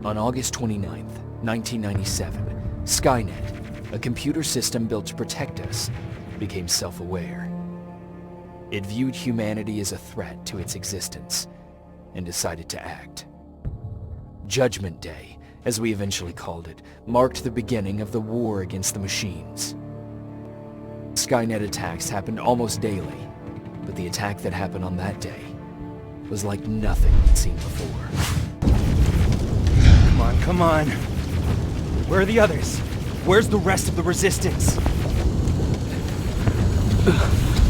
On August 29th, 1997, Skynet, a computer system built to protect us, became self-aware. It viewed humanity as a threat to its existence and decided to act. Judgment Day, as we eventually called it, marked the beginning of the war against the machines. Skynet attacks happened almost daily, but the attack that happened on that day was like nothing we'd seen before. Come on. Where are the others? Where's the rest of the resistance?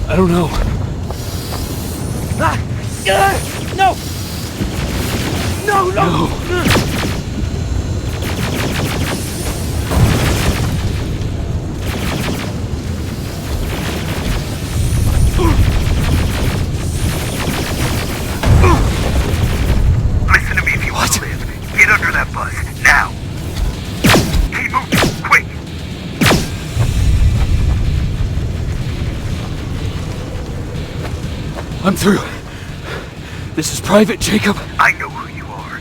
I don't know. No! No! Listen to me if you want to live. Get under that bus, now! Keep moving, quick! I'm through. This is Private Jacob. I know who you are.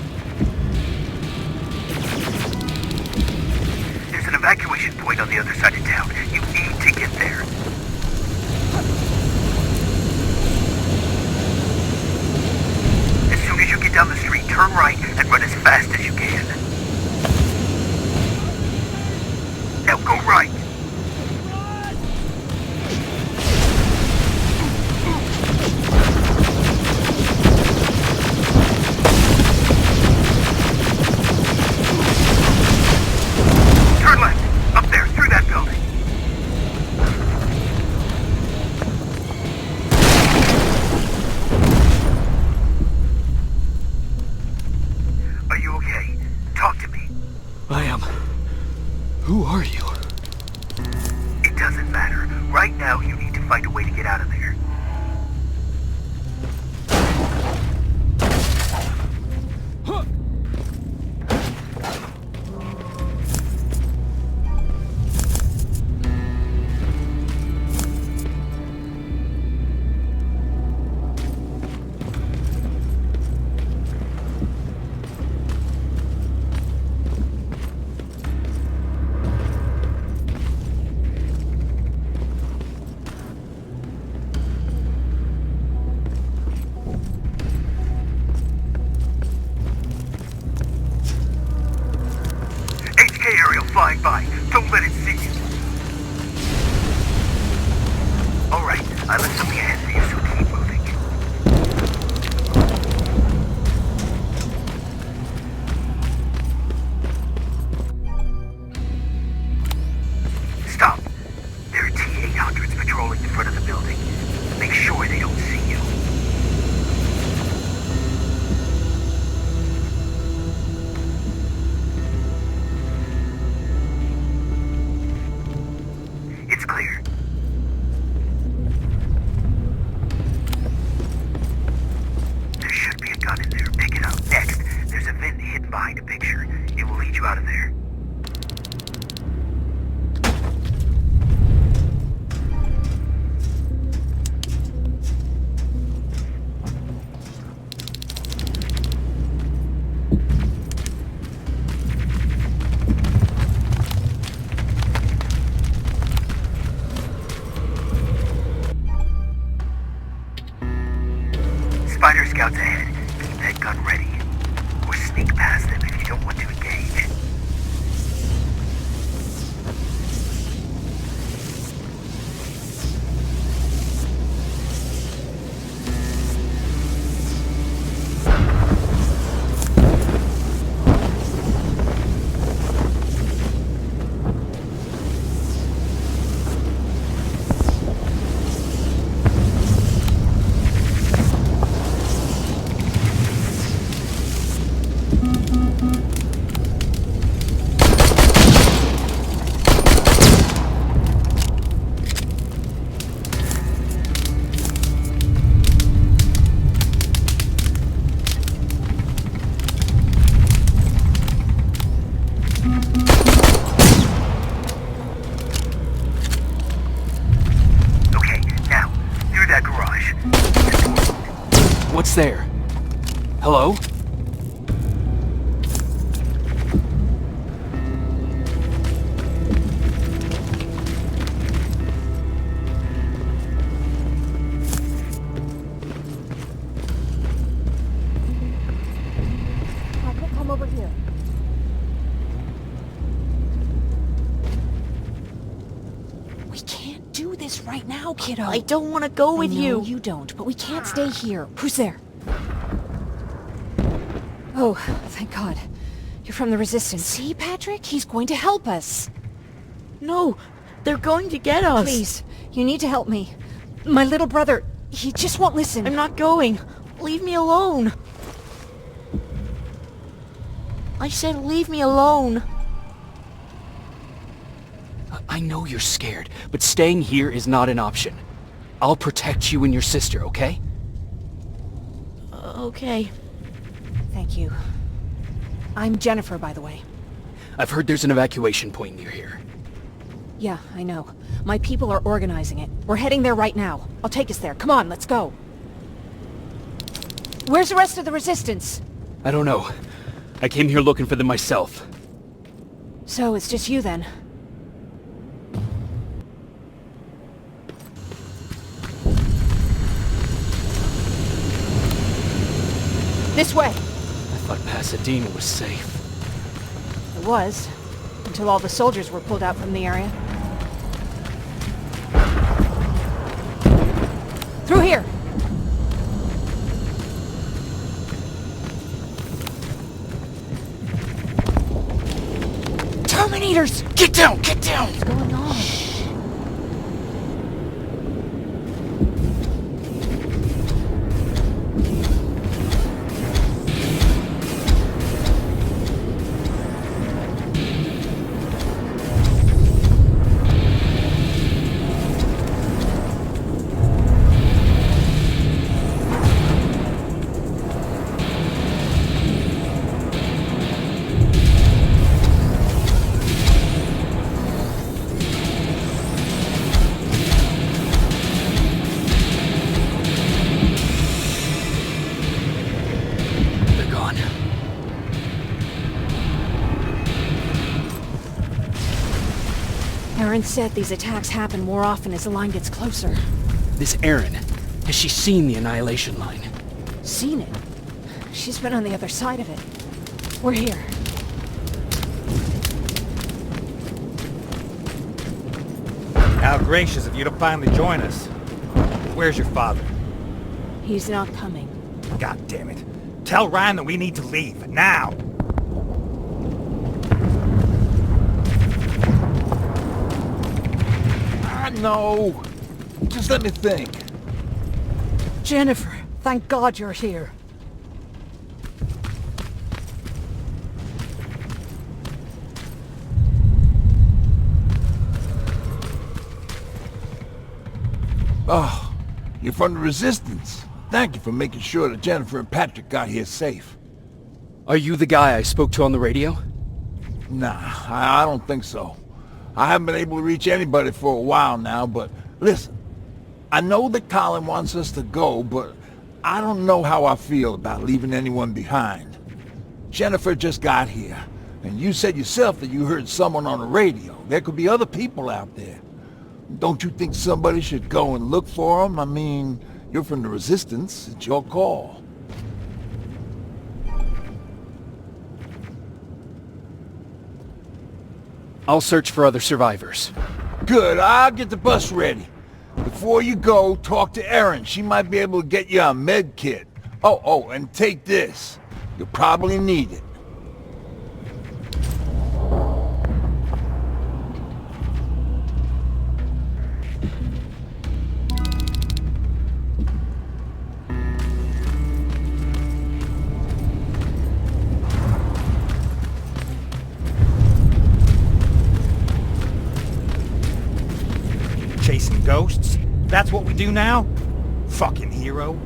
There's an evacuation point on the other side of town. You need to get there. As soon as you get down the street, turn right and run as fast as you can. Now go right. Turn left. Up there, through that building. Are you okay? Talk to me. I am. Who are you? It doesn't matter. Right now, you need to find a way to get out of there. Aerial flying by. Don't let it see you. Alright, I left something ahead for you, so keep moving. Stop. There are T-800s patrolling the front of the building. Make sure they don't see you. It's clear. There should be a gun in there. Pick it up. Next, there's a vent hidden behind a picture. It will lead you out of there. Spider scouts ahead. Keep that gun ready. Or sneak past them if you don't want to engage. What's there? Hello? this right now, kiddo. I don't want to go with I know you. you don't, but we can't stay here. Who's there? Oh, thank God. You're from the Resistance. See, Patrick? He's going to help us. No, they're going to get us. Please, you need to help me. My little brother, he just won't listen. I'm not going. Leave me alone. I said leave me alone. I know you're scared, but staying here is not an option. I'll protect you and your sister, okay? Okay. Thank you. I'm Jennifer, by the way. I've heard there's an evacuation point near here. Yeah, I know. My people are organizing it. We're heading there right now. I'll take us there. Come on, let's go. Where's the rest of the Resistance? I don't know. I came here looking for them myself. So, it's just you then? This way! I thought Pasadena was safe. It was. Until all the soldiers were pulled out from the area. Through here! Terminators! Get down! Get down! What's going on? Aaron said these attacks happen more often as the line gets closer. This Erin, has she seen the Annihilation Line? Seen it? She's been on the other side of it. We're here. How gracious of you to finally join us. Where's your father? He's not coming. God damn it. Tell Ryan that we need to leave, now! No. Just let me think. Jennifer, thank God you're here. Oh, you're from the Resistance. Thank you for making sure that Jennifer and Patrick got here safe. Are you the guy I spoke to on the radio? Nah, I don't think so. I haven't been able to reach anybody for a while now, but listen, I know that Colin wants us to go, but I don't know how I feel about leaving anyone behind. Jennifer just got here, and you said yourself that you heard someone on the radio. There could be other people out there. Don't you think somebody should go and look for them? I mean, you're from the Resistance. It's your call. I'll search for other survivors. Good, I'll get the bus ready. Before you go, talk to Erin. She might be able to get you a med kit. Oh, and take this. You'll probably need it. Chasing ghosts? That's what we do now? Fucking hero.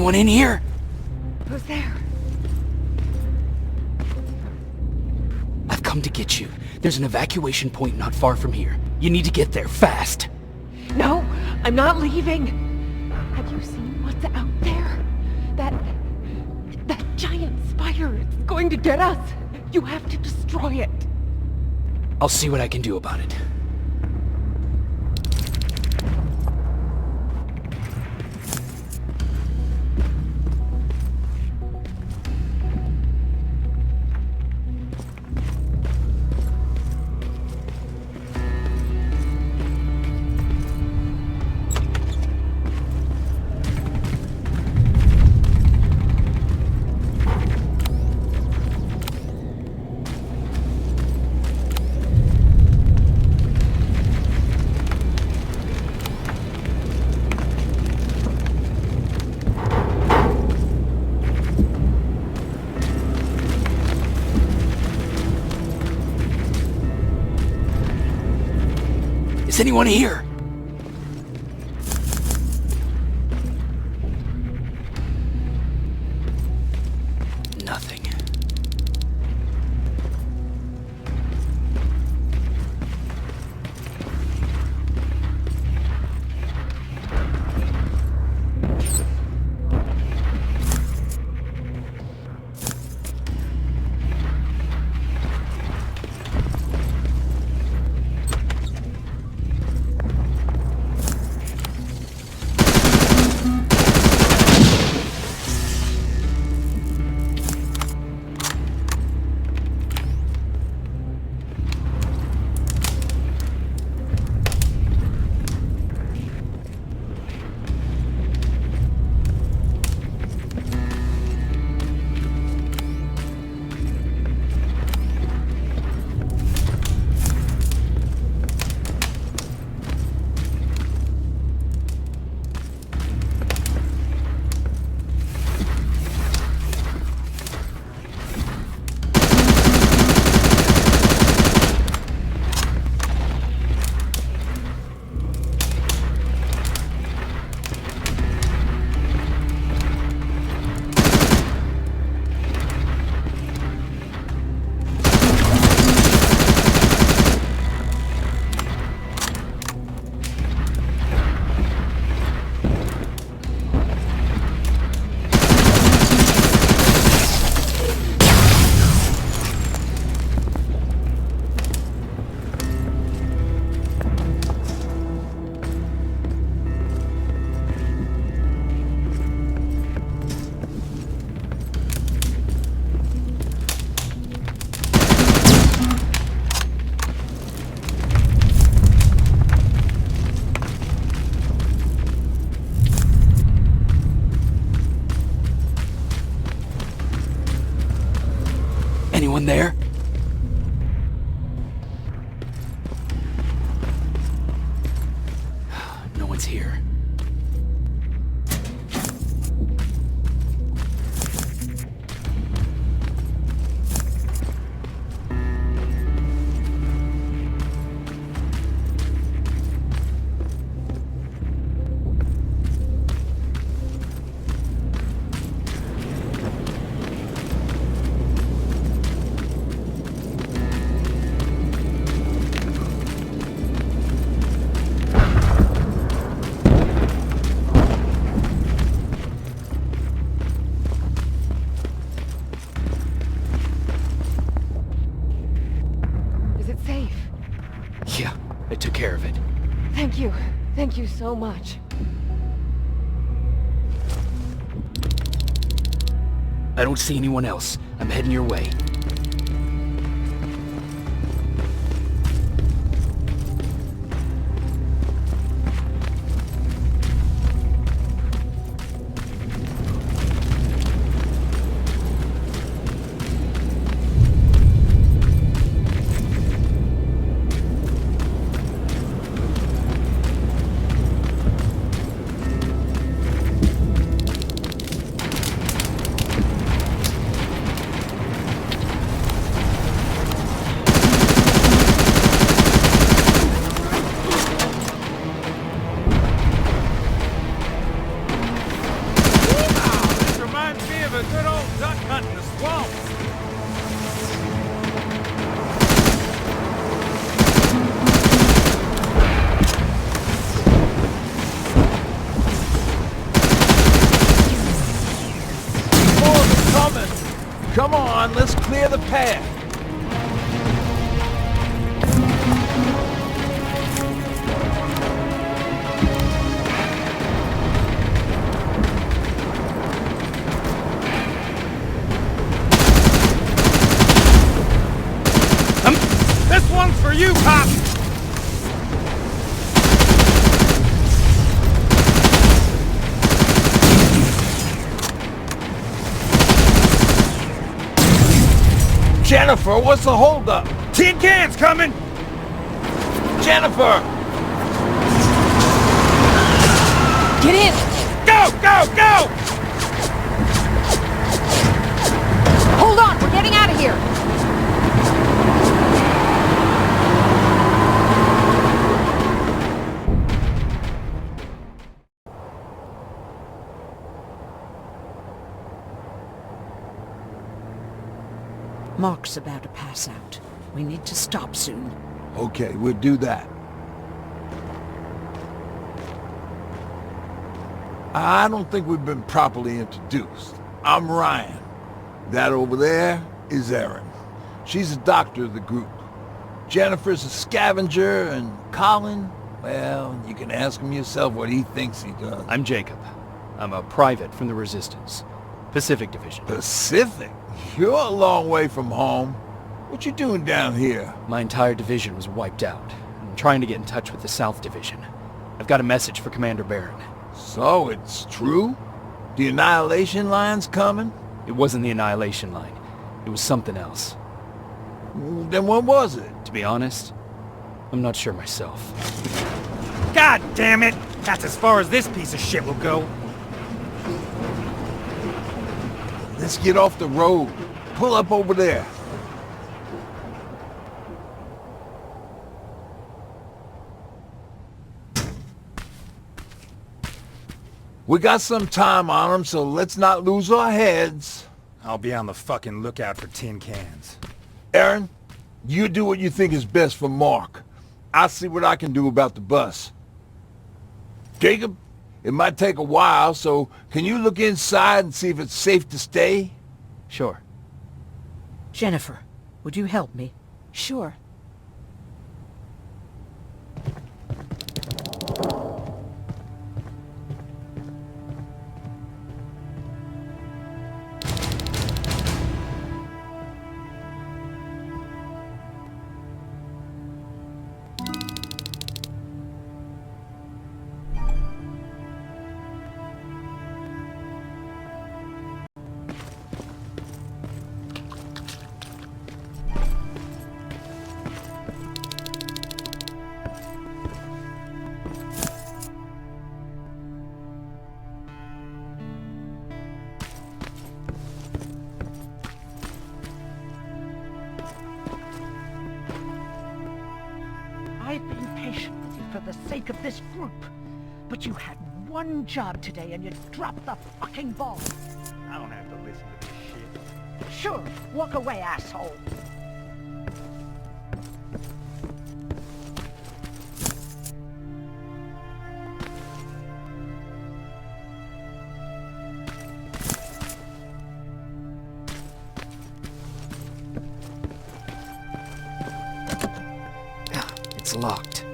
anyone in here? Who's there? I've come to get you. There's an evacuation point not far from here. You need to get there, fast. No, I'm not leaving. Have you seen what's out there? That giant spider is going to get us. You have to destroy it. I'll see what I can do about it. Is anyone here? Nothing. Anyone there? No one's here. Yeah, I took care of it. Thank you. Thank you so much. I don't see anyone else. I'm heading your way. Come on, let's clear the path. This one's for you, Pop! Jennifer, what's the holdup? Tin cans coming! Jennifer! Get in! Go, go, go! Hold on, we're getting out of here! Mark's about to pass out. We need to stop soon. Okay, we'll do that. I don't think we've been properly introduced. I'm Ryan. That over there is Erin. She's the doctor of the group. Jennifer's a scavenger, and Colin, well, you can ask him yourself what he thinks he does. I'm Jacob. I'm a private from the Resistance. Pacific Division. Pacific? You're a long way from home. What you doing down here? My entire division was wiped out. I'm trying to get in touch with the South Division. I've got a message for Commander Barron. So, it's true? The Annihilation Line's coming? It wasn't the Annihilation Line. It was something else. Then what was it? To be honest, I'm not sure myself. God damn it! That's as far as this piece of shit will go. Let's get off the road. Pull up over there. We got some time on them, so let's not lose our heads. I'll be on the fucking lookout for tin cans. Erin, you do what you think is best for Mark. I'll see what I can do about the bus. Jacob, it might take a while, so can you look inside and see if it's safe to stay? Sure. Jennifer, would you help me? Sure. I've been patient with you for the sake of this group, but you had one job today and you dropped the fucking ball. I don't have to listen to this shit. Sure, walk away, asshole. It's locked.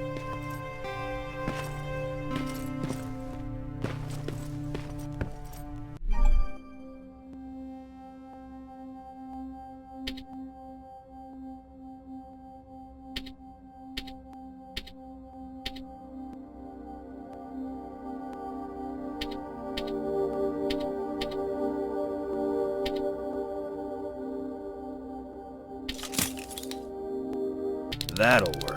That'll work.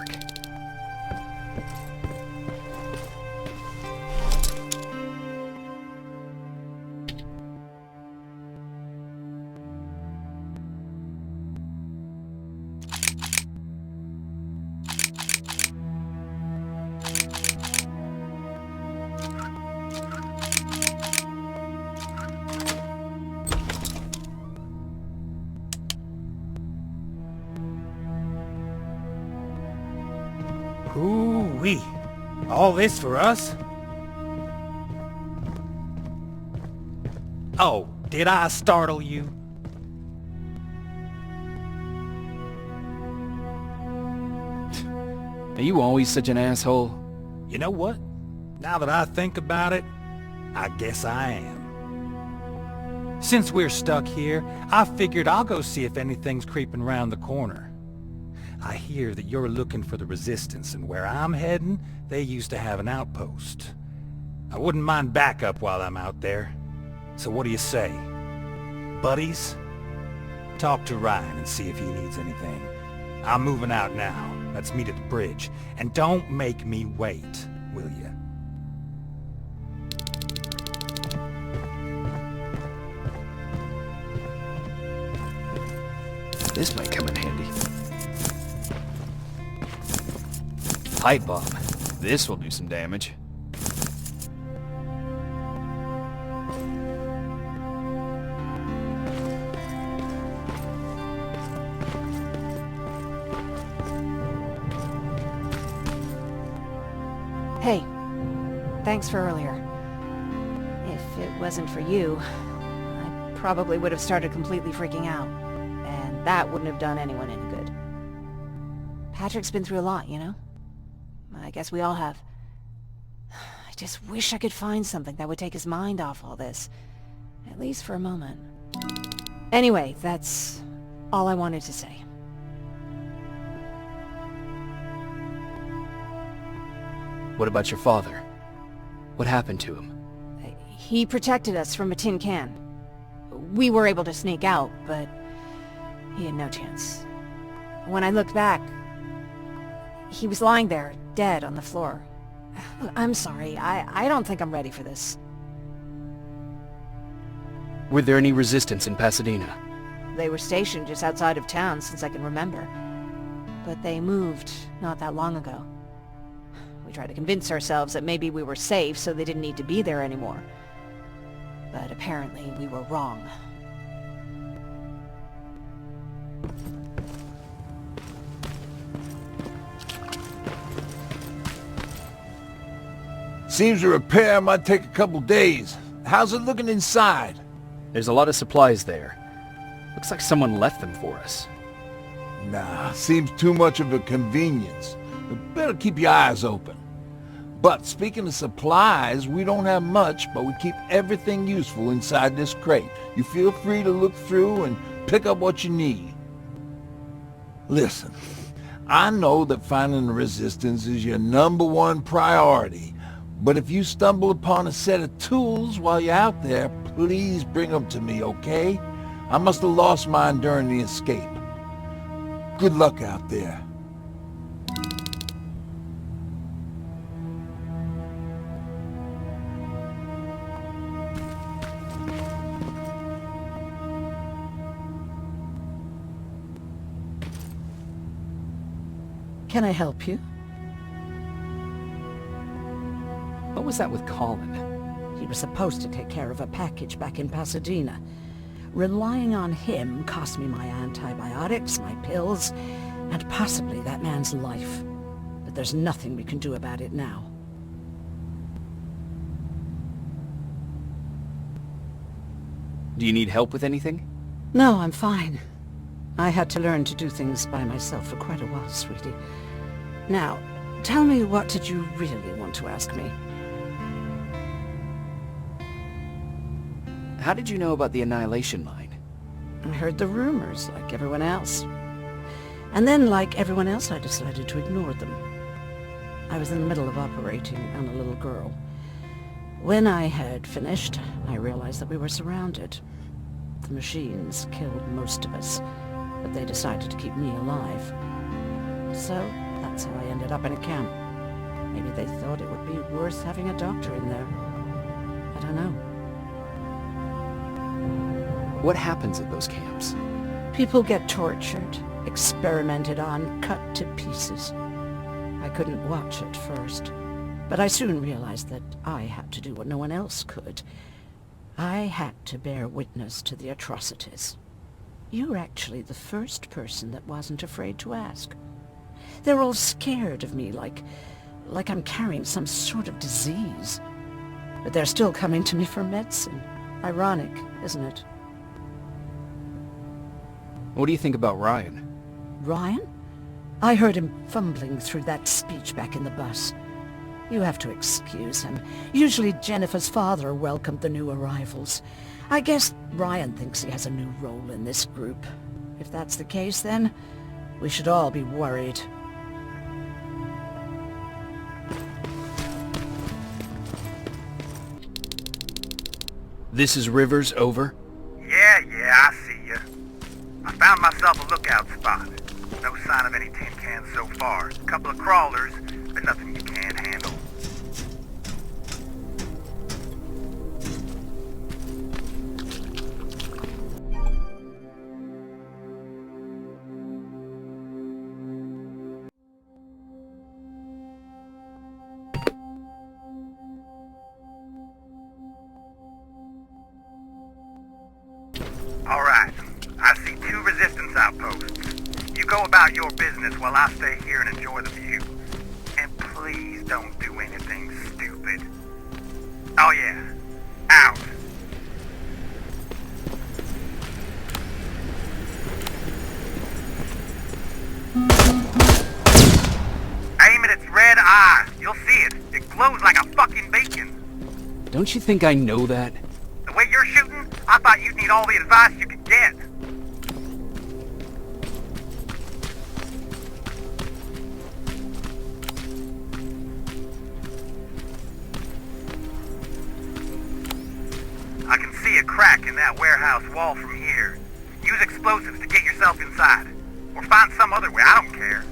Ooh-wee. All this for us? Oh, did I startle you? Are you always such an asshole? You know what? Now that I think about it, I guess I am. Since we're stuck here, I figured I'll go see if anything's creeping around the corner. I hear that you're looking for the Resistance, and where I'm heading, they used to have an outpost. I wouldn't mind backup while I'm out there. So what do you say? Buddies? Talk to Ryan and see if he needs anything. I'm moving out now. Let's meet at the bridge. And don't make me wait, will you? This might come in handy. Pipe bomb. This will do some damage. Hey, thanks for earlier. If it wasn't for you, I probably would have started completely freaking out. And that wouldn't have done anyone any good. Patrick's been through a lot, you know? I guess we all have. I just wish I could find something that would take his mind off all this. At least for a moment. Anyway, that's all I wanted to say. What about your father? What happened to him? He protected us from a tin can. We were able to sneak out, but he had no chance. When I looked back, he was lying there, dead on the floor. I'm sorry, I don't think I'm ready for this. Were there any resistance in Pasadena? They were stationed just outside of town since I can remember. But they moved not that long ago. We tried to convince ourselves that maybe we were safe so they didn't need to be there anymore. But apparently we were wrong. Seems the repair might take a couple days. How's it looking inside? There's a lot of supplies there. Looks like someone left them for us. Nah, seems too much of a convenience. You better keep your eyes open. But speaking of supplies, we don't have much, but we keep everything useful inside this crate. You feel free to look through and pick up what you need. Listen, I know that finding the Resistance is your #1 priority, but if you stumble upon a set of tools while you're out there, please bring them to me, okay? I must have lost mine during the escape. Good luck out there. Can I help you? What was that with Colin? He was supposed to take care of a package back in Pasadena. Relying on him cost me my antibiotics, my pills, and possibly that man's life. But there's nothing we can do about it now. Do you need help with anything? No, I'm fine. I had to learn to do things by myself for quite a while, sweetie. Now, tell me, what did you really want to ask me? How did you know about the Annihilation Line? I heard the rumors, like everyone else. And then, like everyone else, I decided to ignore them. I was in the middle of operating on a little girl. When I had finished, I realized that we were surrounded. The machines killed most of us, but they decided to keep me alive. So, that's how I ended up in a camp. Maybe they thought it would be worth having a doctor in there. I don't know. What happens at those camps? People get tortured, experimented on, cut to pieces. I couldn't watch at first, but I soon realized that I had to do what no one else could. I had to bear witness to the atrocities. You're actually the first person that wasn't afraid to ask. They're all scared of me, like I'm carrying some sort of disease. But they're still coming to me for medicine. Ironic, isn't it? What do you think about Ryan? Ryan? I heard him fumbling through that speech back in the bus. You have to excuse him. Usually Jennifer's father welcomed the new arrivals. I guess Ryan thinks he has a new role in this group. If that's the case, then we should all be worried. This is Rivers, over. Yeah, I see ya. I found myself a lookout spot. No sign of any tin cans so far. A couple of crawlers, but nothing you can't handle. Alright, I see 2 resistance outposts. You go about your business while I stay here and enjoy the view. And please don't do anything stupid. Oh yeah, out. Aim at its red eye. You'll see it. It glows like a fucking beacon. Don't you think I know that? The way you're shooting, I thought you'd need all the advice you could get. I can see a crack in that warehouse wall from here. Use explosives to get yourself inside. Or find some other way, I don't care.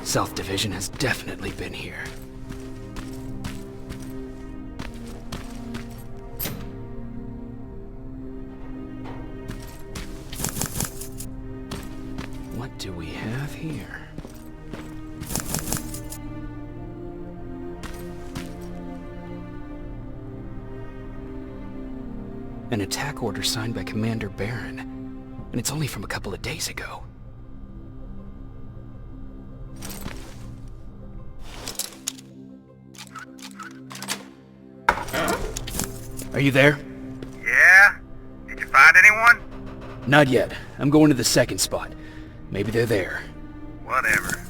South Division has definitely been here. What do we have here? An attack order signed by Commander Barron, and it's only from a couple of days ago. Are you there? Yeah? Did you find anyone? Not yet. I'm going to the second spot. Maybe they're there. Whatever.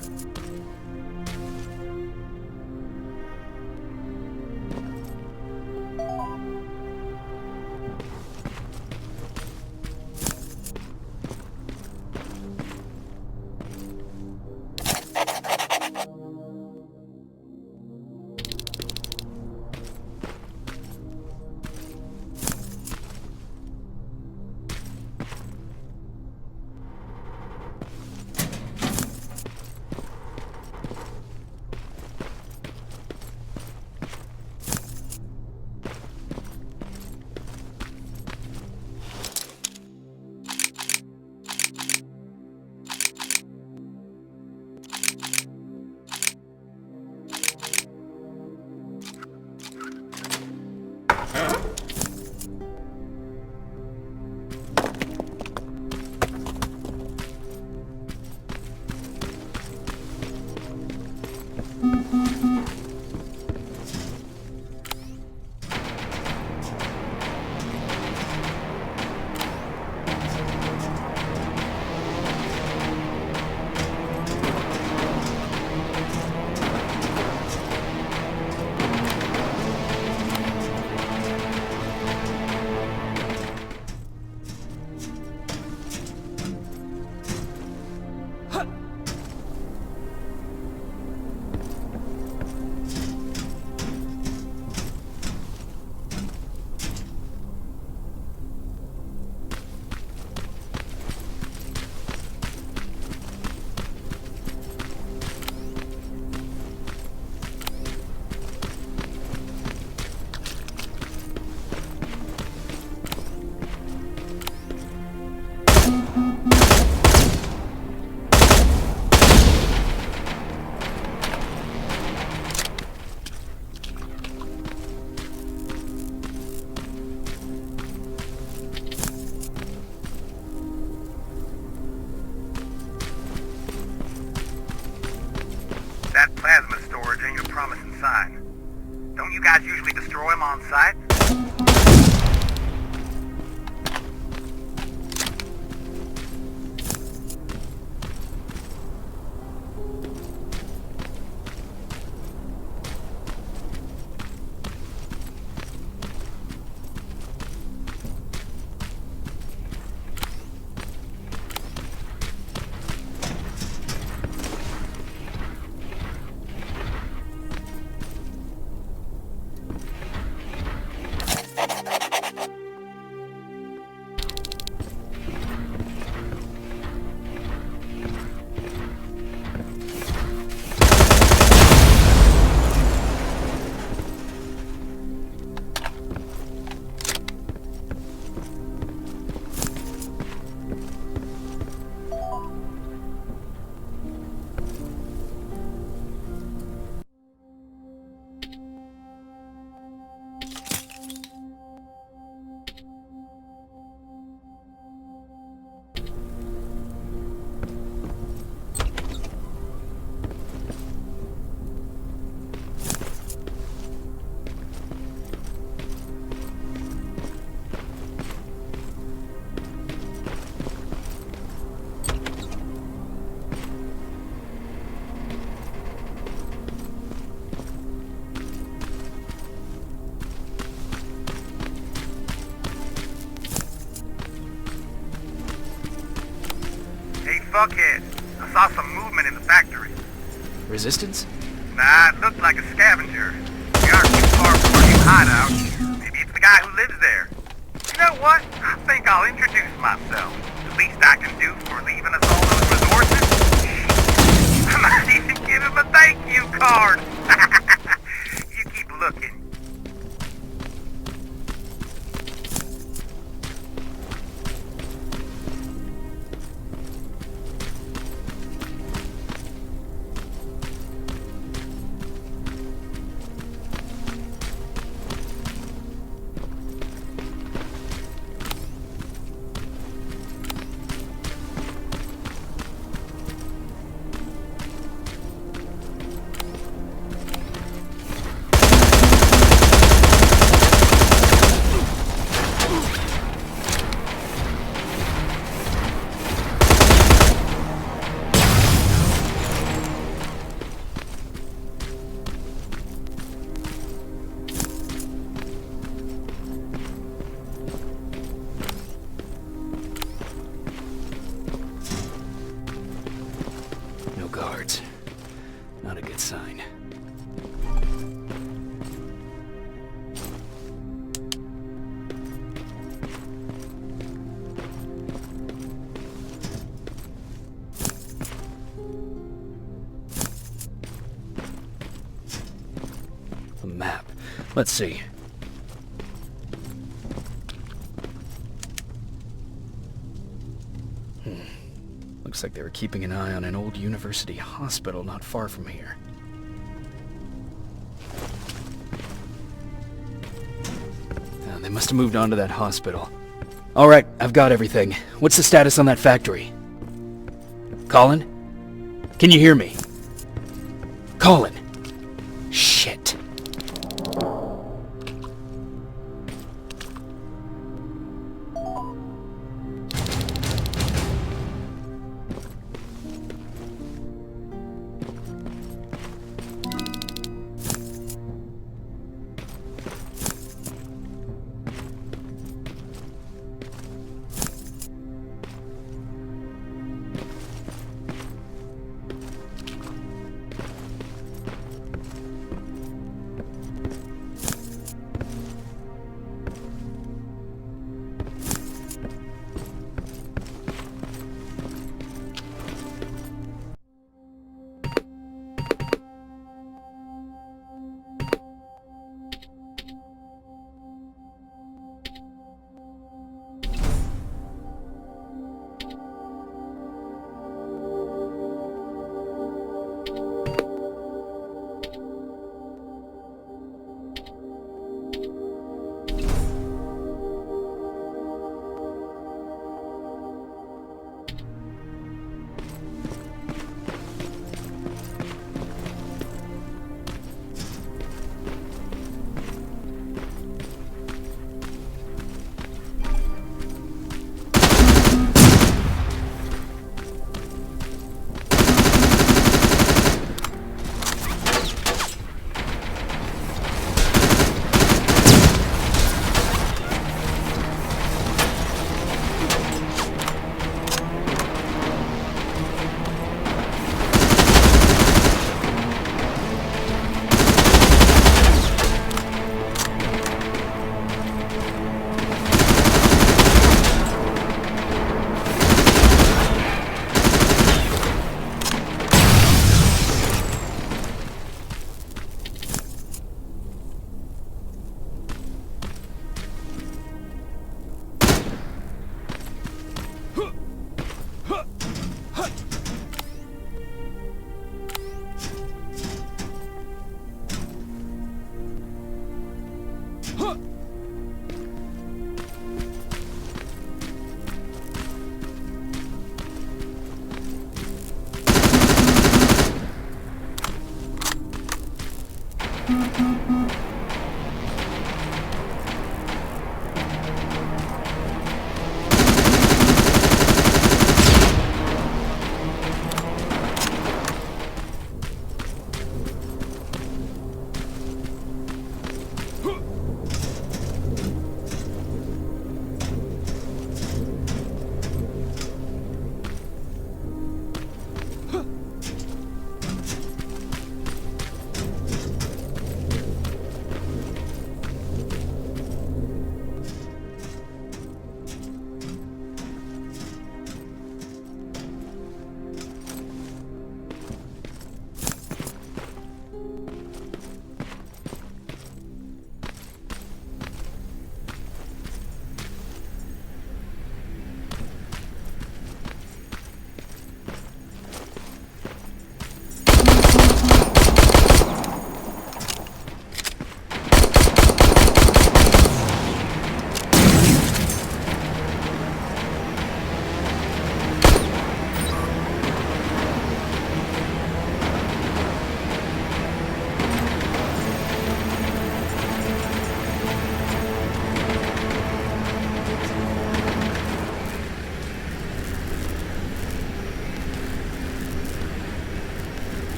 fuckhead. I saw some movement in the factory. Resistance? Nah, it looked like a scavenger. We aren't too far from our new hideout. Maybe it's the guy who lives there. You know what? I think I'll introduce myself. The least I can do for leaving us all those resources. I might even give him a thank you card. You keep looking. No guards. Not a good sign. A map. Let's see. Looks like they were keeping an eye on an old university hospital not far from here. They must have moved on to that hospital. Alright, I've got everything. What's the status on that factory? Colin? Can you hear me? Colin! Shit.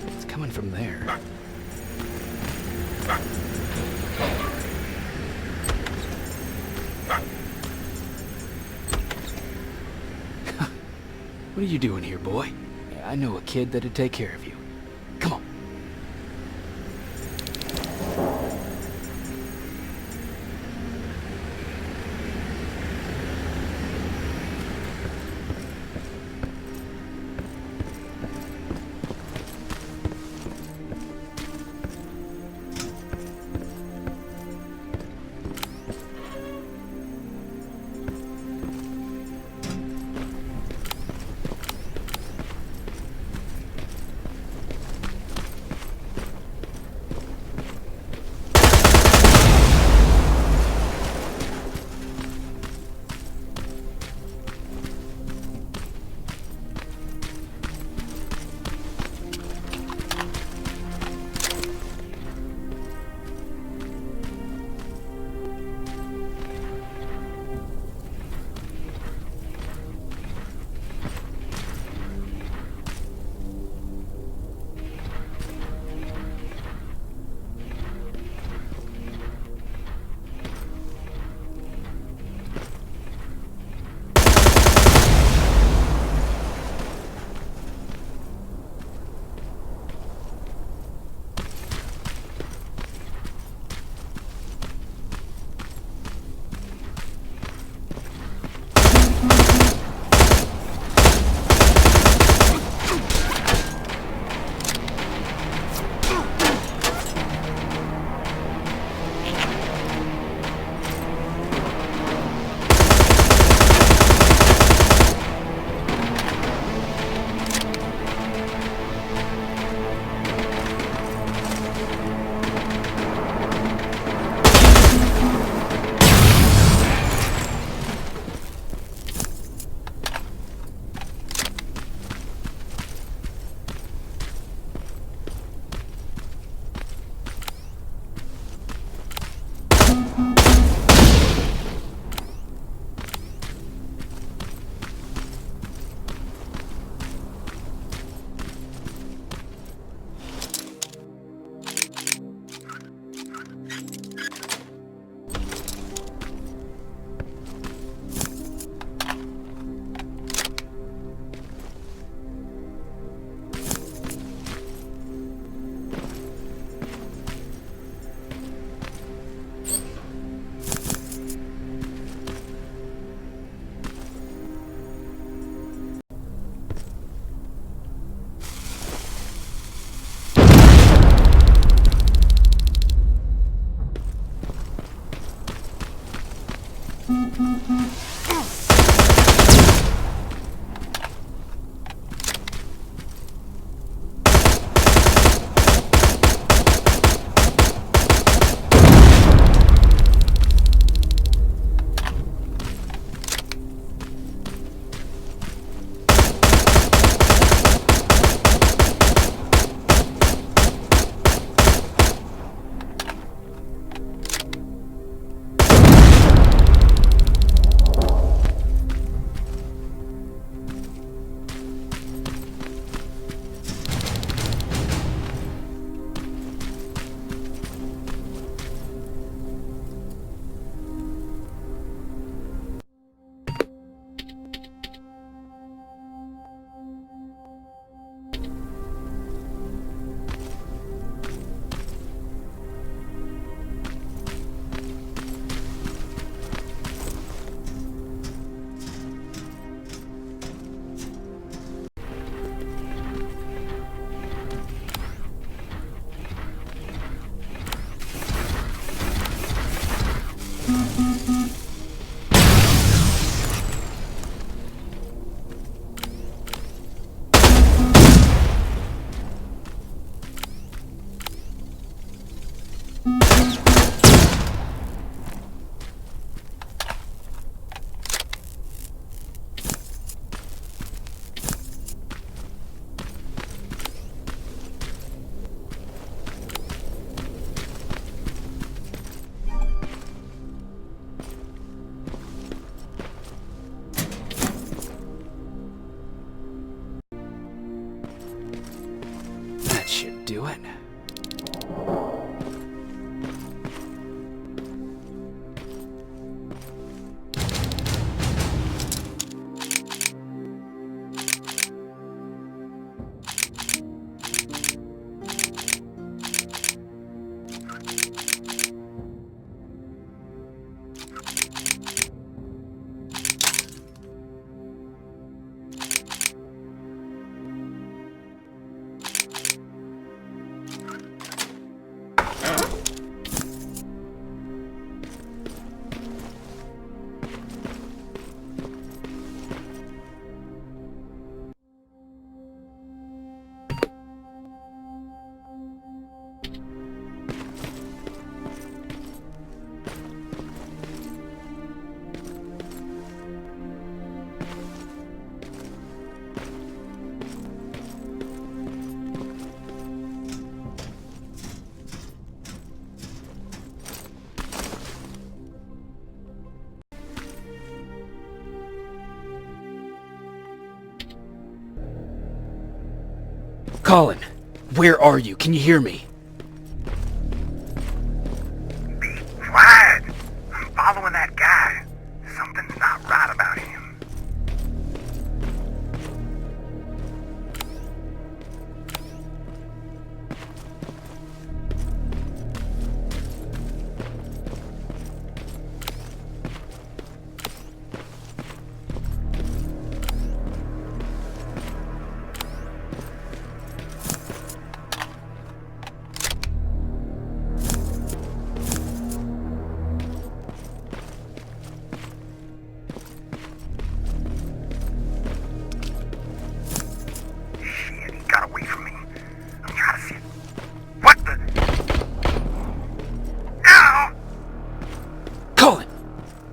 It's coming from there. What are you doing here, boy? I know a kid that'd take care of you. Come on. Colin, where are you? Can you hear me? Be quiet. I'm following that guy. Something's not right about him. Got away from me. I'm trying to see. What the? Ow! Colin!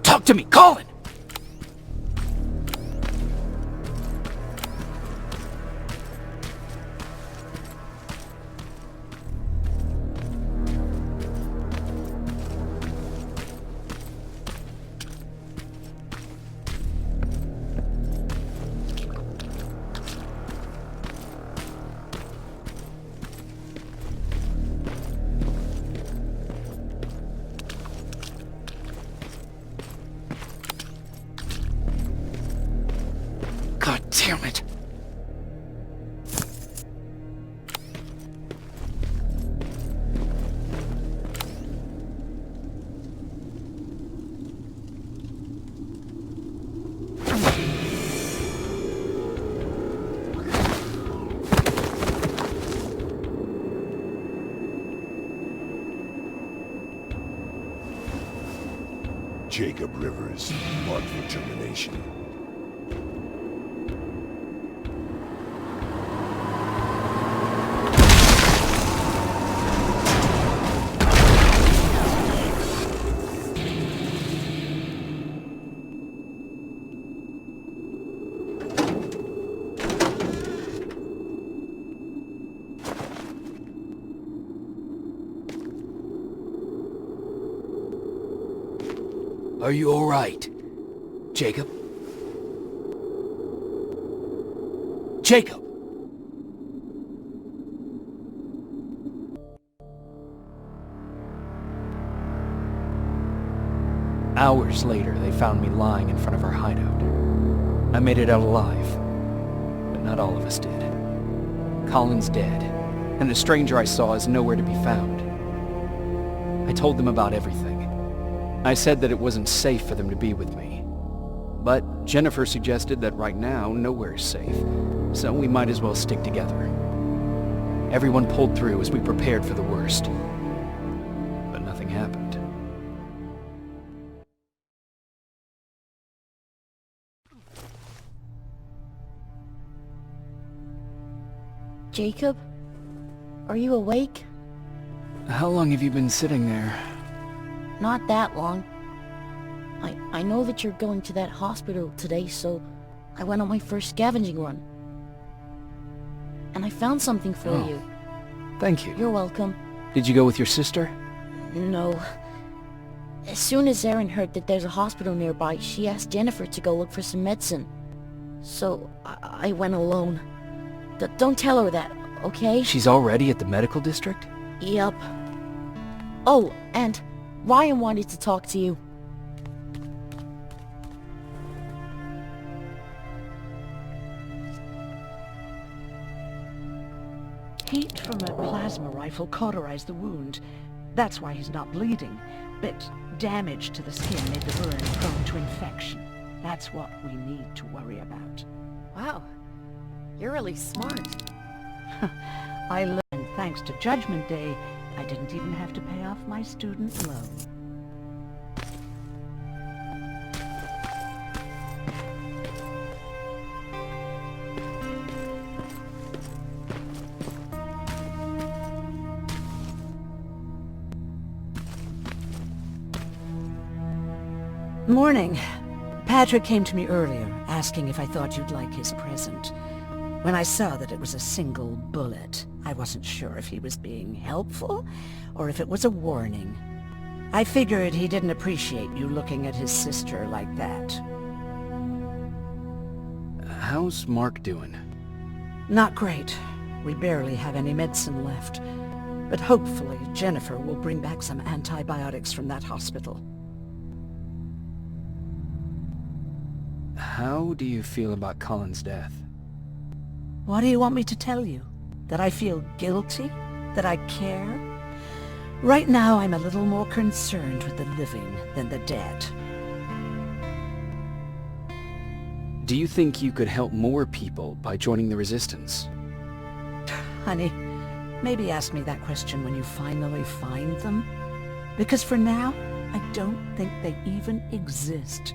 Talk to me, Colin! God damn it! Jacob Rivers, marked for termination. Are you alright? Jacob? Jacob! Hours later, they found me lying in front of our hideout. I made it out alive, but not all of us did. Colin's dead, and the stranger I saw is nowhere to be found. I told them about everything. I said that it wasn't safe for them to be with me. But Jennifer suggested that right now, nowhere is safe, so we might as well stick together. Everyone pulled through as we prepared for the worst. But nothing happened. Jacob? Are you awake? How long have you been sitting there? Not that long. I know that you're going to that hospital today, so I went on my first scavenging run. And I found something for you. Thank you. You're welcome. Did you go with your sister? No. As soon as Erin heard that there's a hospital nearby, she asked Jennifer to go look for some medicine. So I went alone. Don't tell her that, okay? She's already at the medical district? Yup. Oh, and Ryan wanted to talk to you. Heat from a plasma rifle cauterized the wound. That's why he's not bleeding. But damage to the skin made the burn prone to infection. That's what we need to worry about. Wow. You're really smart. I learned thanks to Judgment Day, I didn't even have to pay off my student loan. Morning. Patrick came to me earlier, asking if I thought you'd like his present. When I saw that it was a single bullet, I wasn't sure if he was being helpful or if it was a warning. I figured he didn't appreciate you looking at his sister like that. How's Mark doing? Not great. We barely have any medicine left. But hopefully Jennifer will bring back some antibiotics from that hospital. How do you feel about Colin's death? What do you want me to tell you? That I feel guilty? That I care? Right now I'm a little more concerned with the living than the dead. Do you think you could help more people by joining the Resistance? Honey, maybe ask me that question when you finally find them. Because for now, I don't think they even exist.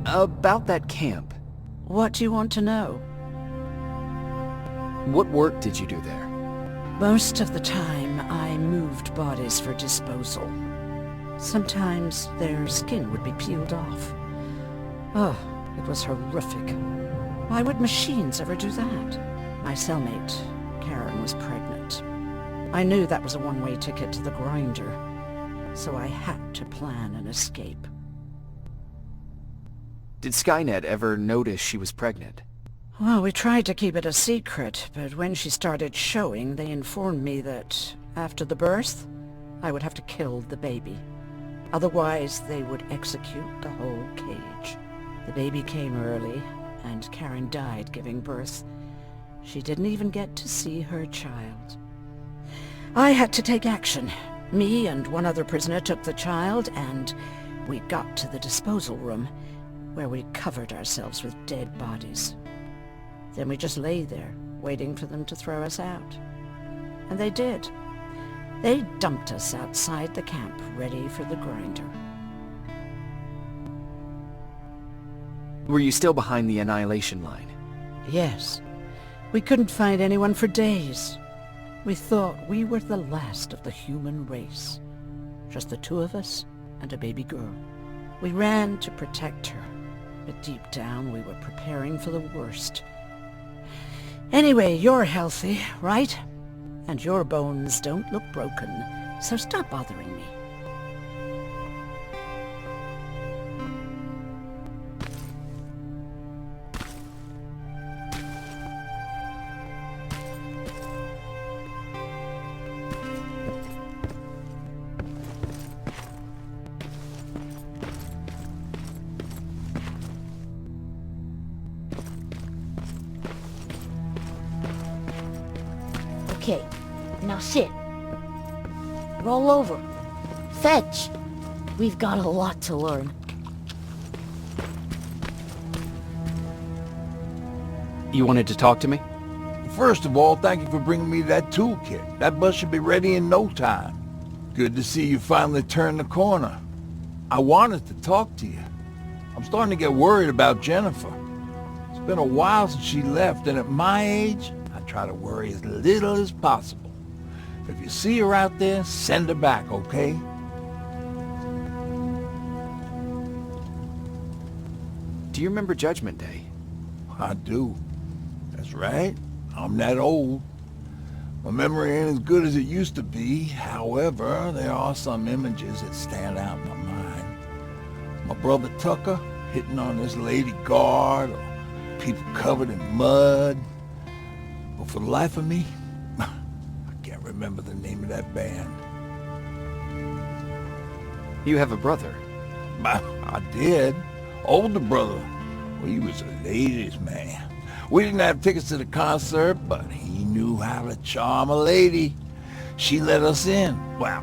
About that camp. What do you want to know? What work did you do there? Most of the time, I moved bodies for disposal. Sometimes their skin would be peeled off. Oh, it was horrific. Why would machines ever do that? My cellmate, Karen, was pregnant. I knew that was a one-way ticket to the grinder, so I had to plan an escape. Did Skynet ever notice she was pregnant? Well, we tried to keep it a secret, but when she started showing, they informed me that after the birth, I would have to kill the baby. Otherwise, they would execute the whole cage. The baby came early, and Karen died giving birth. She didn't even get to see her child. I had to take action. Me and one other prisoner took the child, and we got to the disposal room, where we covered ourselves with dead bodies. Then we just lay there, waiting for them to throw us out. And they did. They dumped us outside the camp, ready for the grinder. Were you still behind the annihilation line? Yes. We couldn't find anyone for days. We thought we were the last of the human race. Just the two of us and a baby girl. We ran to protect her, but deep down we were preparing for the worst. Anyway, you're healthy, right? And your bones don't look broken, so stop bothering me. Okay, now sit. Roll over. Fetch. We've got a lot to learn. You wanted to talk to me? First of all, thank you for bringing me that toolkit. That bus should be ready in no time. Good to see you finally turned the corner. I wanted to talk to you. I'm starting to get worried about Jennifer. It's been a while since she left, and at my age, I try to worry as little as possible. If you see her out there, send her back, okay? Do you remember Judgment Day? I do. That's right. I'm that old. My memory ain't as good as it used to be. However, there are some images that stand out in my mind. My brother Tucker hitting on this lady guard, or people covered in mud. But for the life of me, I can't remember the name of that band. You have a brother. I did. Older brother. Well, he was a ladies' man. We didn't have tickets to the concert, but he knew how to charm a lady. She let us in. Well,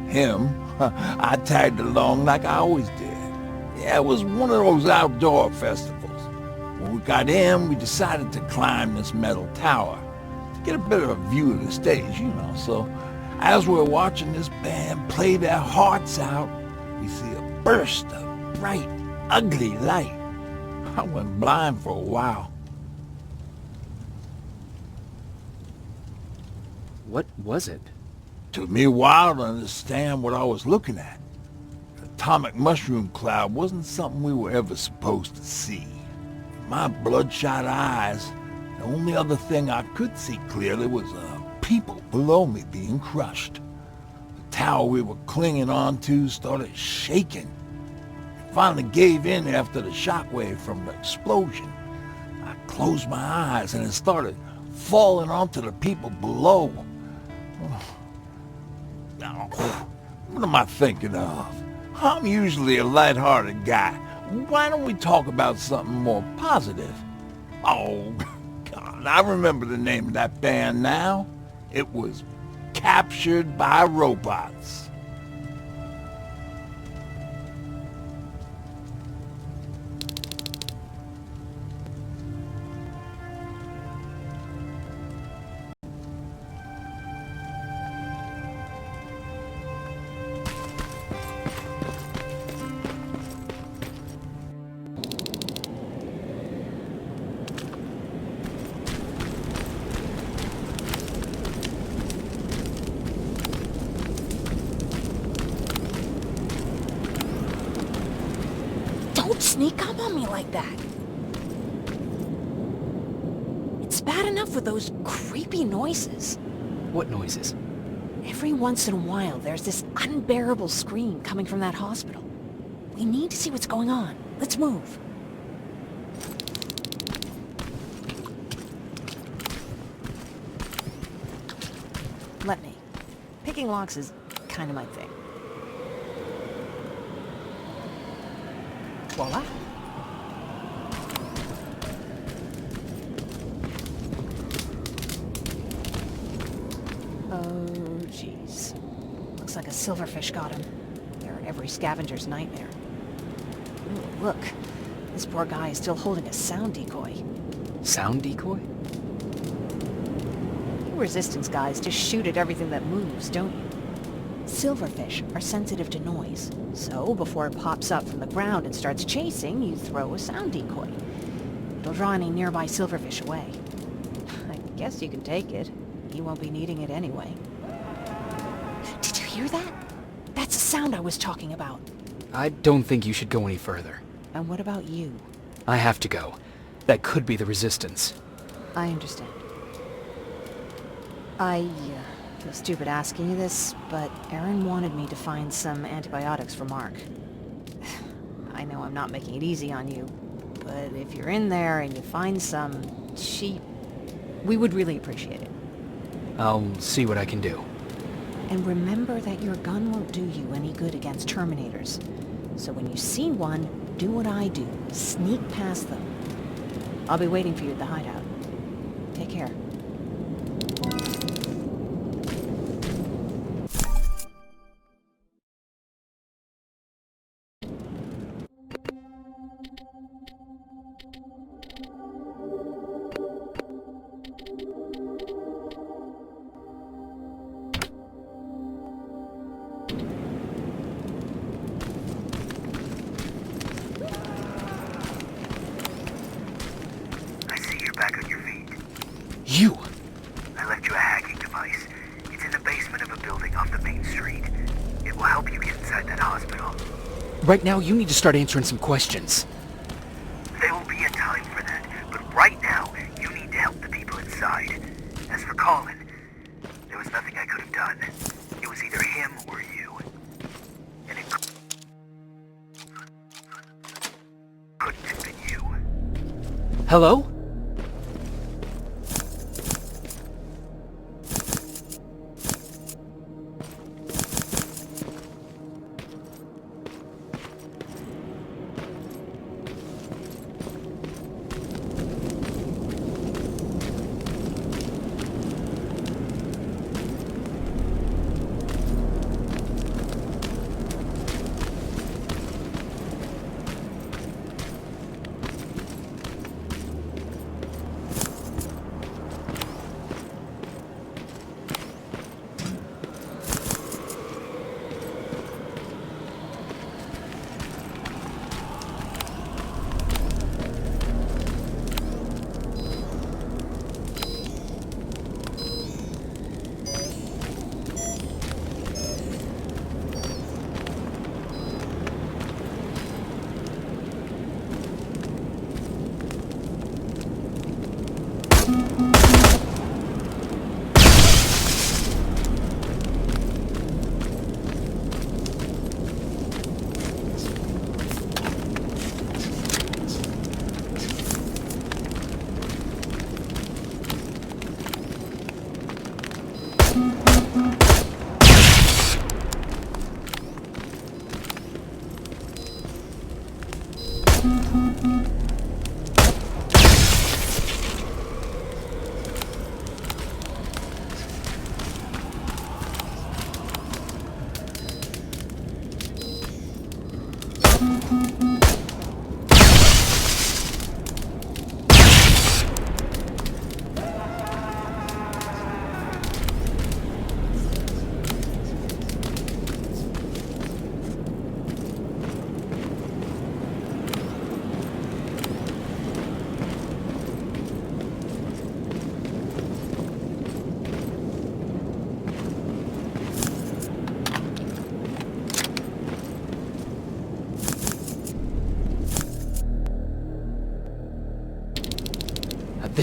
him. I tagged along like I always did. Yeah, it was one of those outdoor festivals. When we got in, we decided to climb this metal tower to get a bit of a view of the stage, you know. So as we're watching this band play their hearts out, we see a burst of bright, ugly light. I went blind for a while. What was it? Took me a while to understand what I was looking at. The atomic mushroom cloud wasn't something we were ever supposed to see. In my bloodshot eyes, the only other thing I could see clearly was people below me being crushed. The tower we were clinging onto started shaking. It finally gave in after the shockwave from the explosion. I closed my eyes and it started falling onto the people below. Now, what am I thinking of? I'm usually a light-hearted guy. Why don't we talk about something more positive? Oh, God, I remember the name of that band now. It was Captured by Robots. Don't sneak up on me like that. It's bad enough with those creepy noises. What noises? Every once in a while, there's this unbearable scream coming from that hospital. We need to see what's going on. Let's move. Let me. Picking locks is kind of my thing. Voila. Oh, jeez. Looks like a silverfish got him. They're every scavenger's nightmare. Ooh, look. This poor guy is still holding a sound decoy. Sound decoy? You resistance guys just shoot at everything that moves, don't you? Silverfish are sensitive to noise, so before it pops up from the ground and starts chasing, you throw a sound decoy. It'll draw any nearby silverfish away. I guess you can take it. You won't be needing it anyway. Did you hear that? That's the sound I was talking about. I don't think you should go any further. And what about you? I have to go. That could be the resistance. I understand. I feel stupid asking you this, but Aaron wanted me to find some antibiotics for Mark. I know I'm not making it easy on you, but if you're in there and you find some, we would really appreciate it. I'll see what I can do. And remember that your gun won't do you any good against Terminators. So when you see one, do what I do. Sneak past them. I'll be waiting for you at the hideout. Take care. You! I left you a hacking device. It's in the basement of a building off the main street. It will help you get inside that hospital. Right now, you need to start answering some questions. There will be a time for that, but right now, you need to help the people inside. As for Colin, there was nothing I could have done. It was either him or you. And it couldn't have been you. Hello?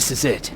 This is it.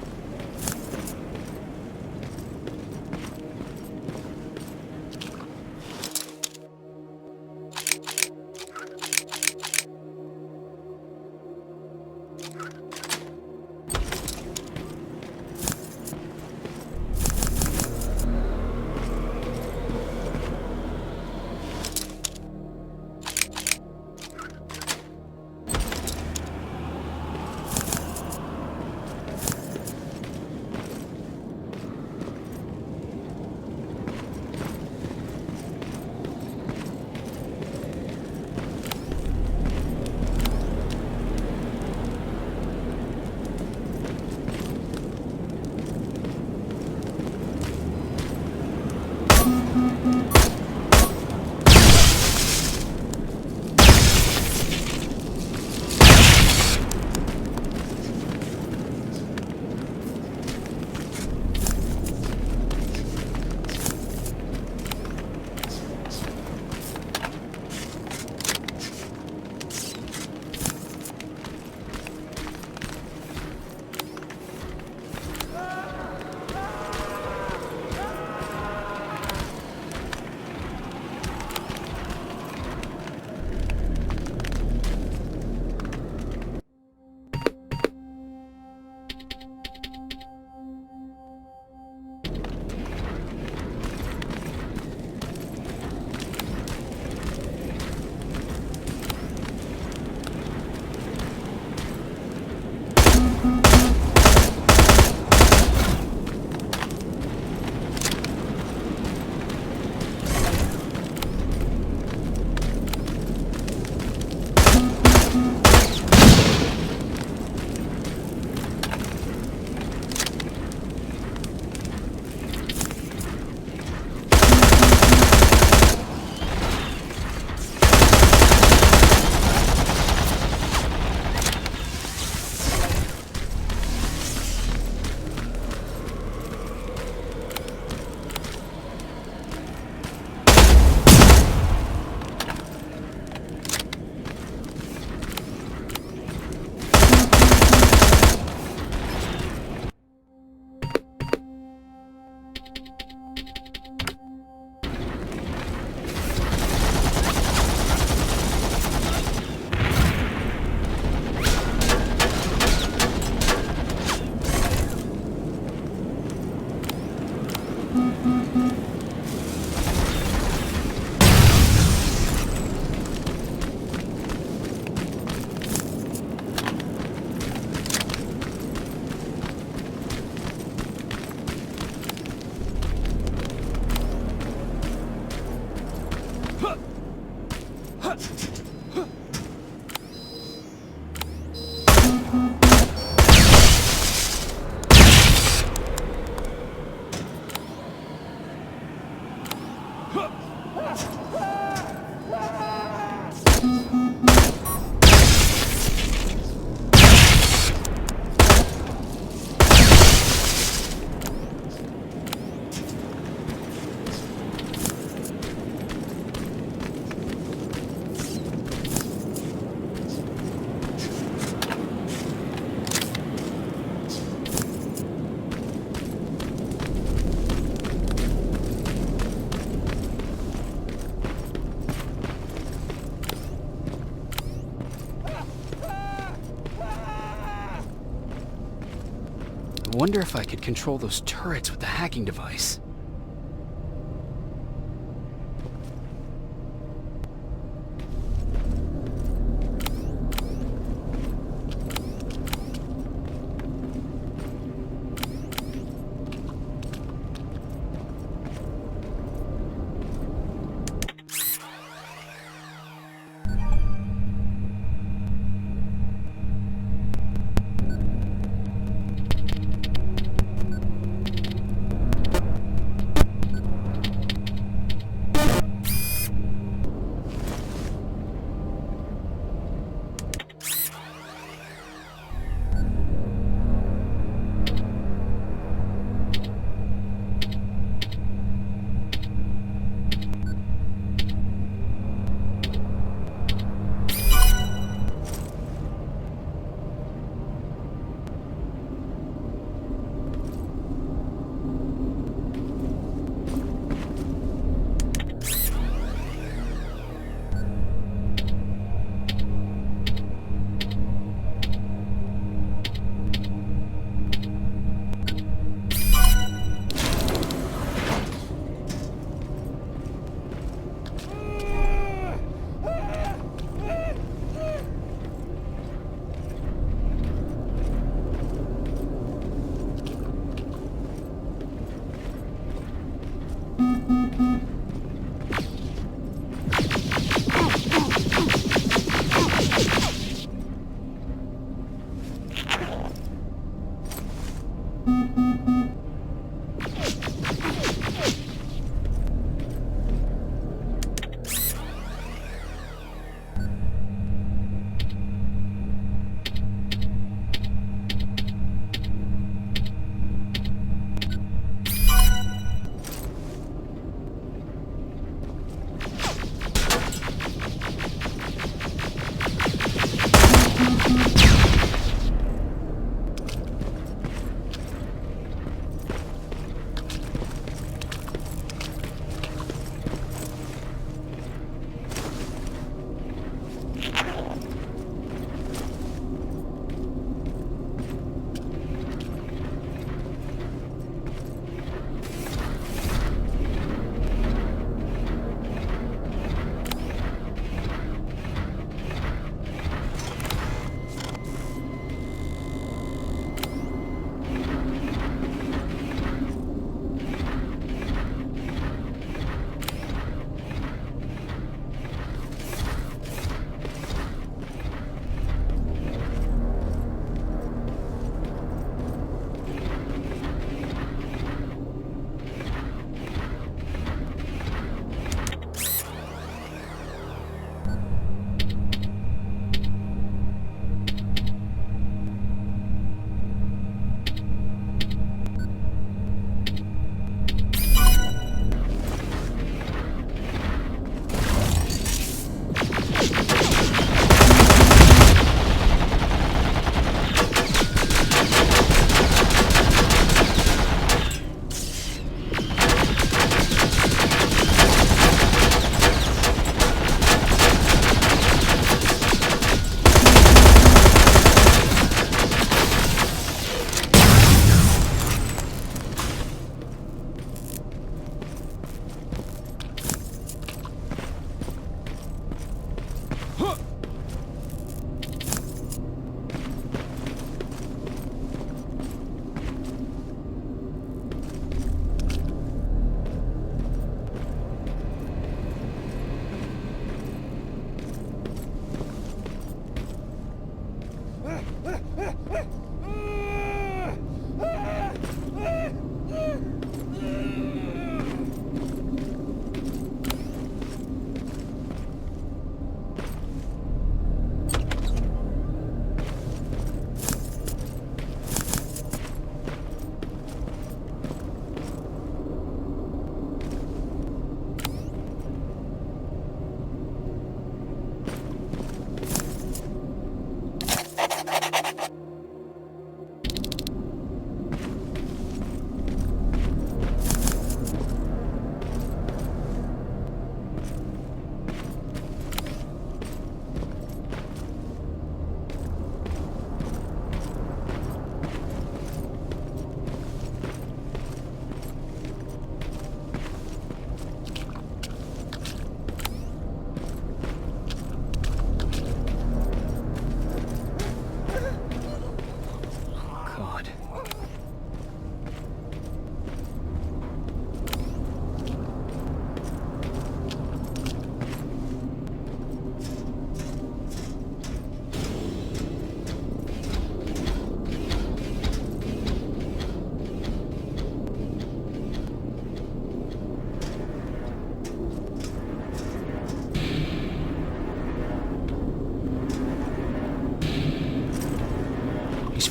I wonder if I could control those turrets with the hacking device.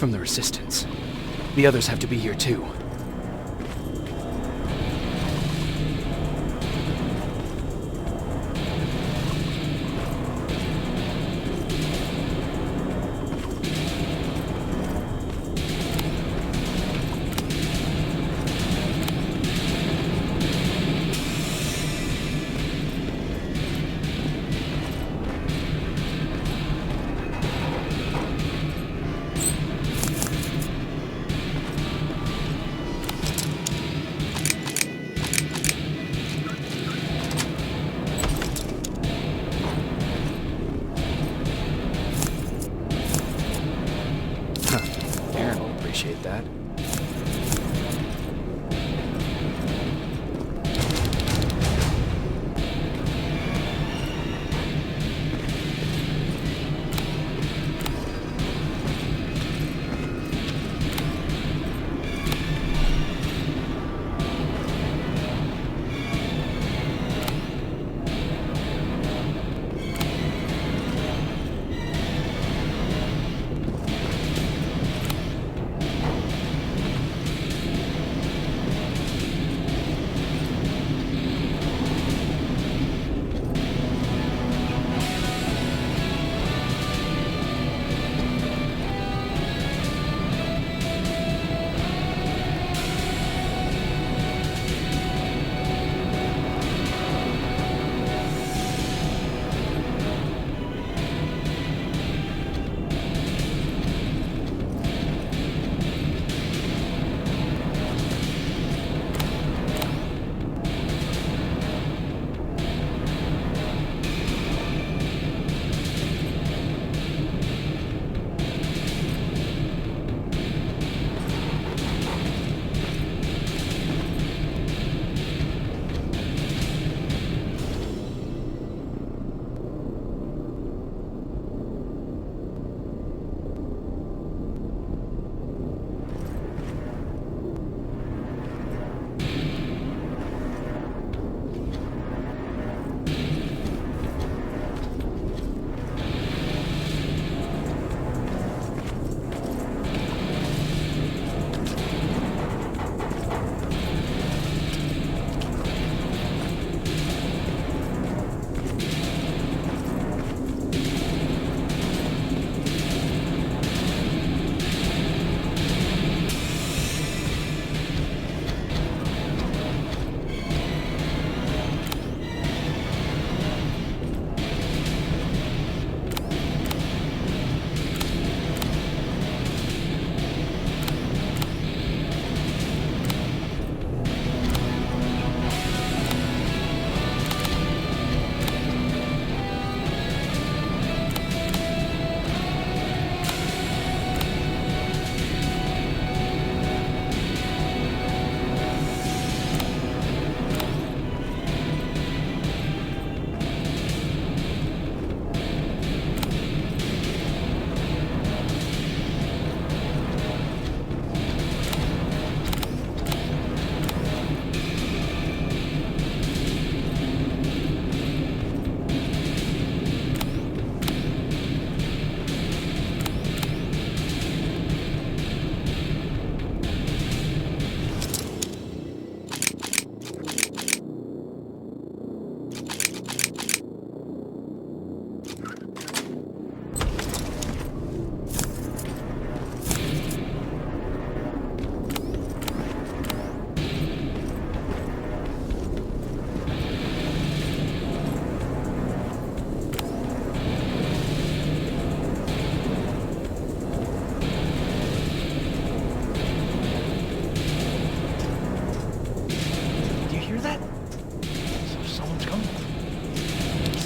from the Resistance. The others have to be here too. Aaron will appreciate that.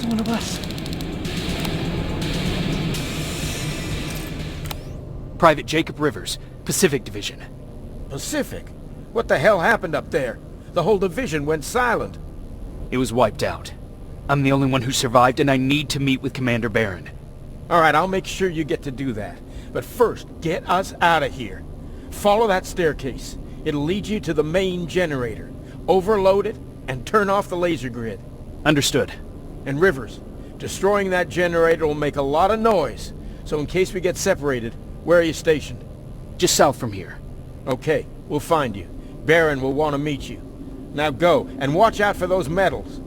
one of us. Private Jacob Rivers, Pacific Division. Pacific? What the hell happened up there? The whole division went silent. It was wiped out. I'm the only one who survived, and I need to meet with Commander Barron. All right, I'll make sure you get to do that. But first, get us out of here. Follow that staircase. It'll lead you to the main generator. Overload it, and turn off the laser grid. Understood. And Rivers, destroying that generator will make a lot of noise. So in case we get separated, where are you stationed? just south from here. Okay, we'll find you. Baron will want to meet you. Now go, and watch out for those medals.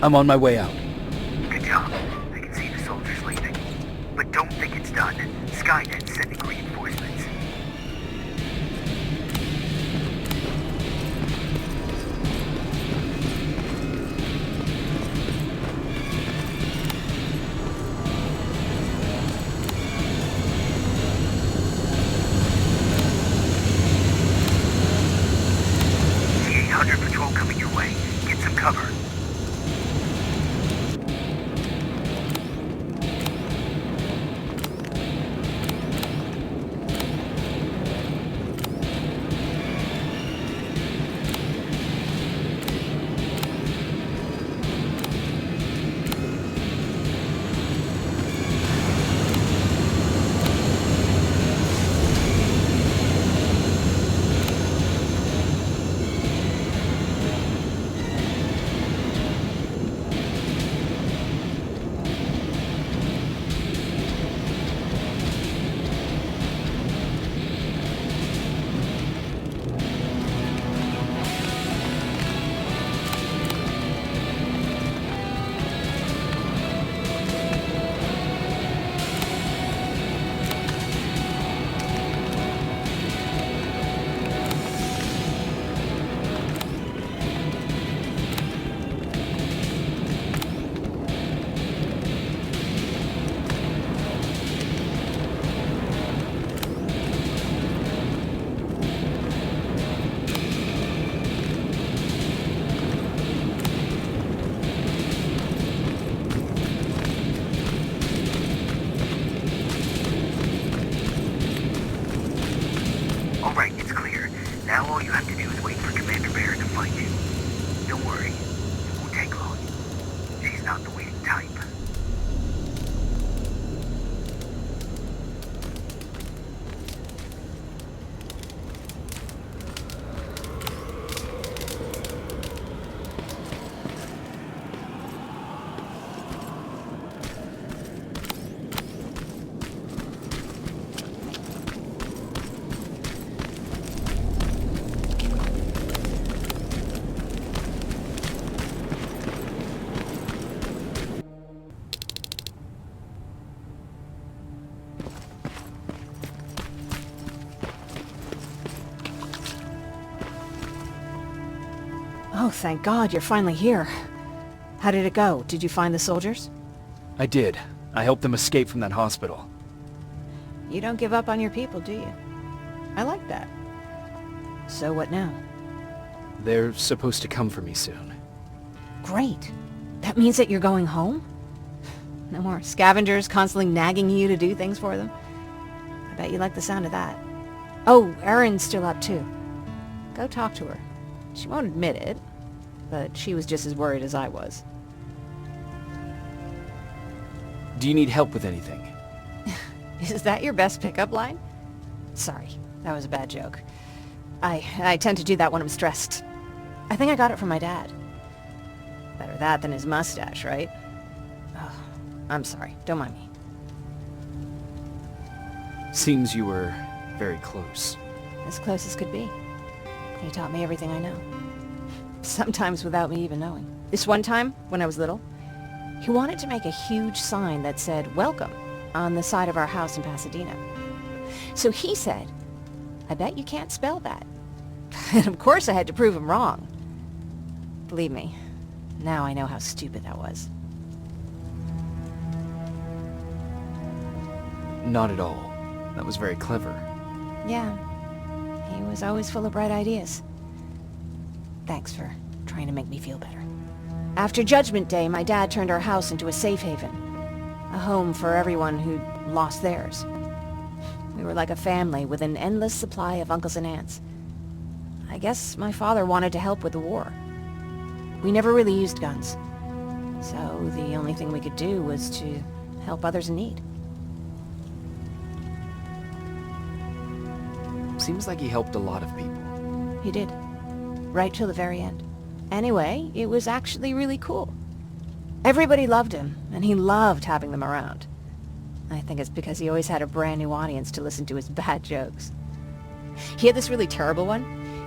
I'm on my way out. Good job. I can see the soldiers leaving. But don't think it's done. Skynet's sending reinforcements. T-800 patrol coming your way. Get some cover. Alright, it's clear. Now all you have to do is wait for Commander Barrett to find you. Don't worry. It won't take long. She's not the waiting type. Oh, thank God, you're finally here. How did it go? Did you find the soldiers? I did. I helped them escape from that hospital. You don't give up on your people, do you? I like that. So what now? They're supposed to come for me soon. Great. That means that you're going home? No more scavengers constantly nagging you to do things for them? I bet you like the sound of that. Oh, Erin's still up too. Go talk to her. She won't admit it, but she was just as worried as I was. Do you need help with anything? Is that your best pickup line? Sorry, that was a bad joke. I tend to do that when I'm stressed. I think I got it from my dad. Better that than his mustache, right? Oh, I'm sorry, don't mind me. Seems you were very close. As close as could be. He taught me everything I know. Sometimes without me even knowing. This one time, when I was little, he wanted to make a huge sign that said, "Welcome," on the side of our house in Pasadena. So he said, "I bet you can't spell that." And of course I had to prove him wrong. Believe me, now I know how stupid that was. Not at all. That was very clever. Yeah. He was always full of bright ideas. Thanks for trying to make me feel better. After Judgment Day, my dad turned our house into a safe haven. A home for everyone who'd lost theirs. We were like a family with an endless supply of uncles and aunts. I guess my father wanted to help with the war. We never really used guns. So the only thing we could do was to help others in need. Seems like he helped a lot of people. He did. Right till the very end. Anyway, it was actually really cool. Everybody loved him, and he loved having them around. I think it's because he always had a brand new audience to listen to his bad jokes. He had this really terrible one.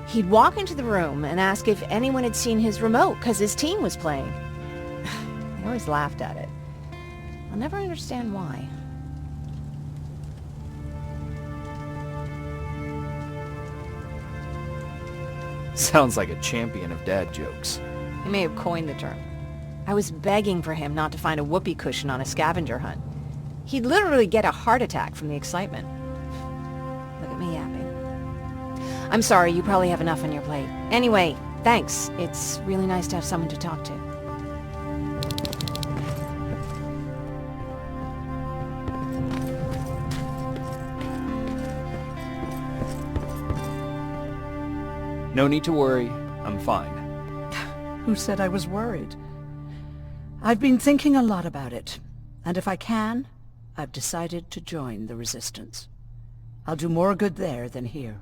He'd walk into the room and ask if anyone had seen his remote because his team was playing. I always laughed at it. I'll never understand why. Sounds like a champion of dad jokes. He may have coined the term. I was begging for him not to find a whoopee cushion on a scavenger hunt. He'd literally get a heart attack from the excitement. Look at me yapping. I'm sorry, you probably have enough on your plate. Anyway, thanks. It's really nice to have someone to talk to. No need to worry. I'm fine. Who said I was worried? I've been thinking a lot about it, and if I can, I've decided to join the Resistance. I'll do more good there than here.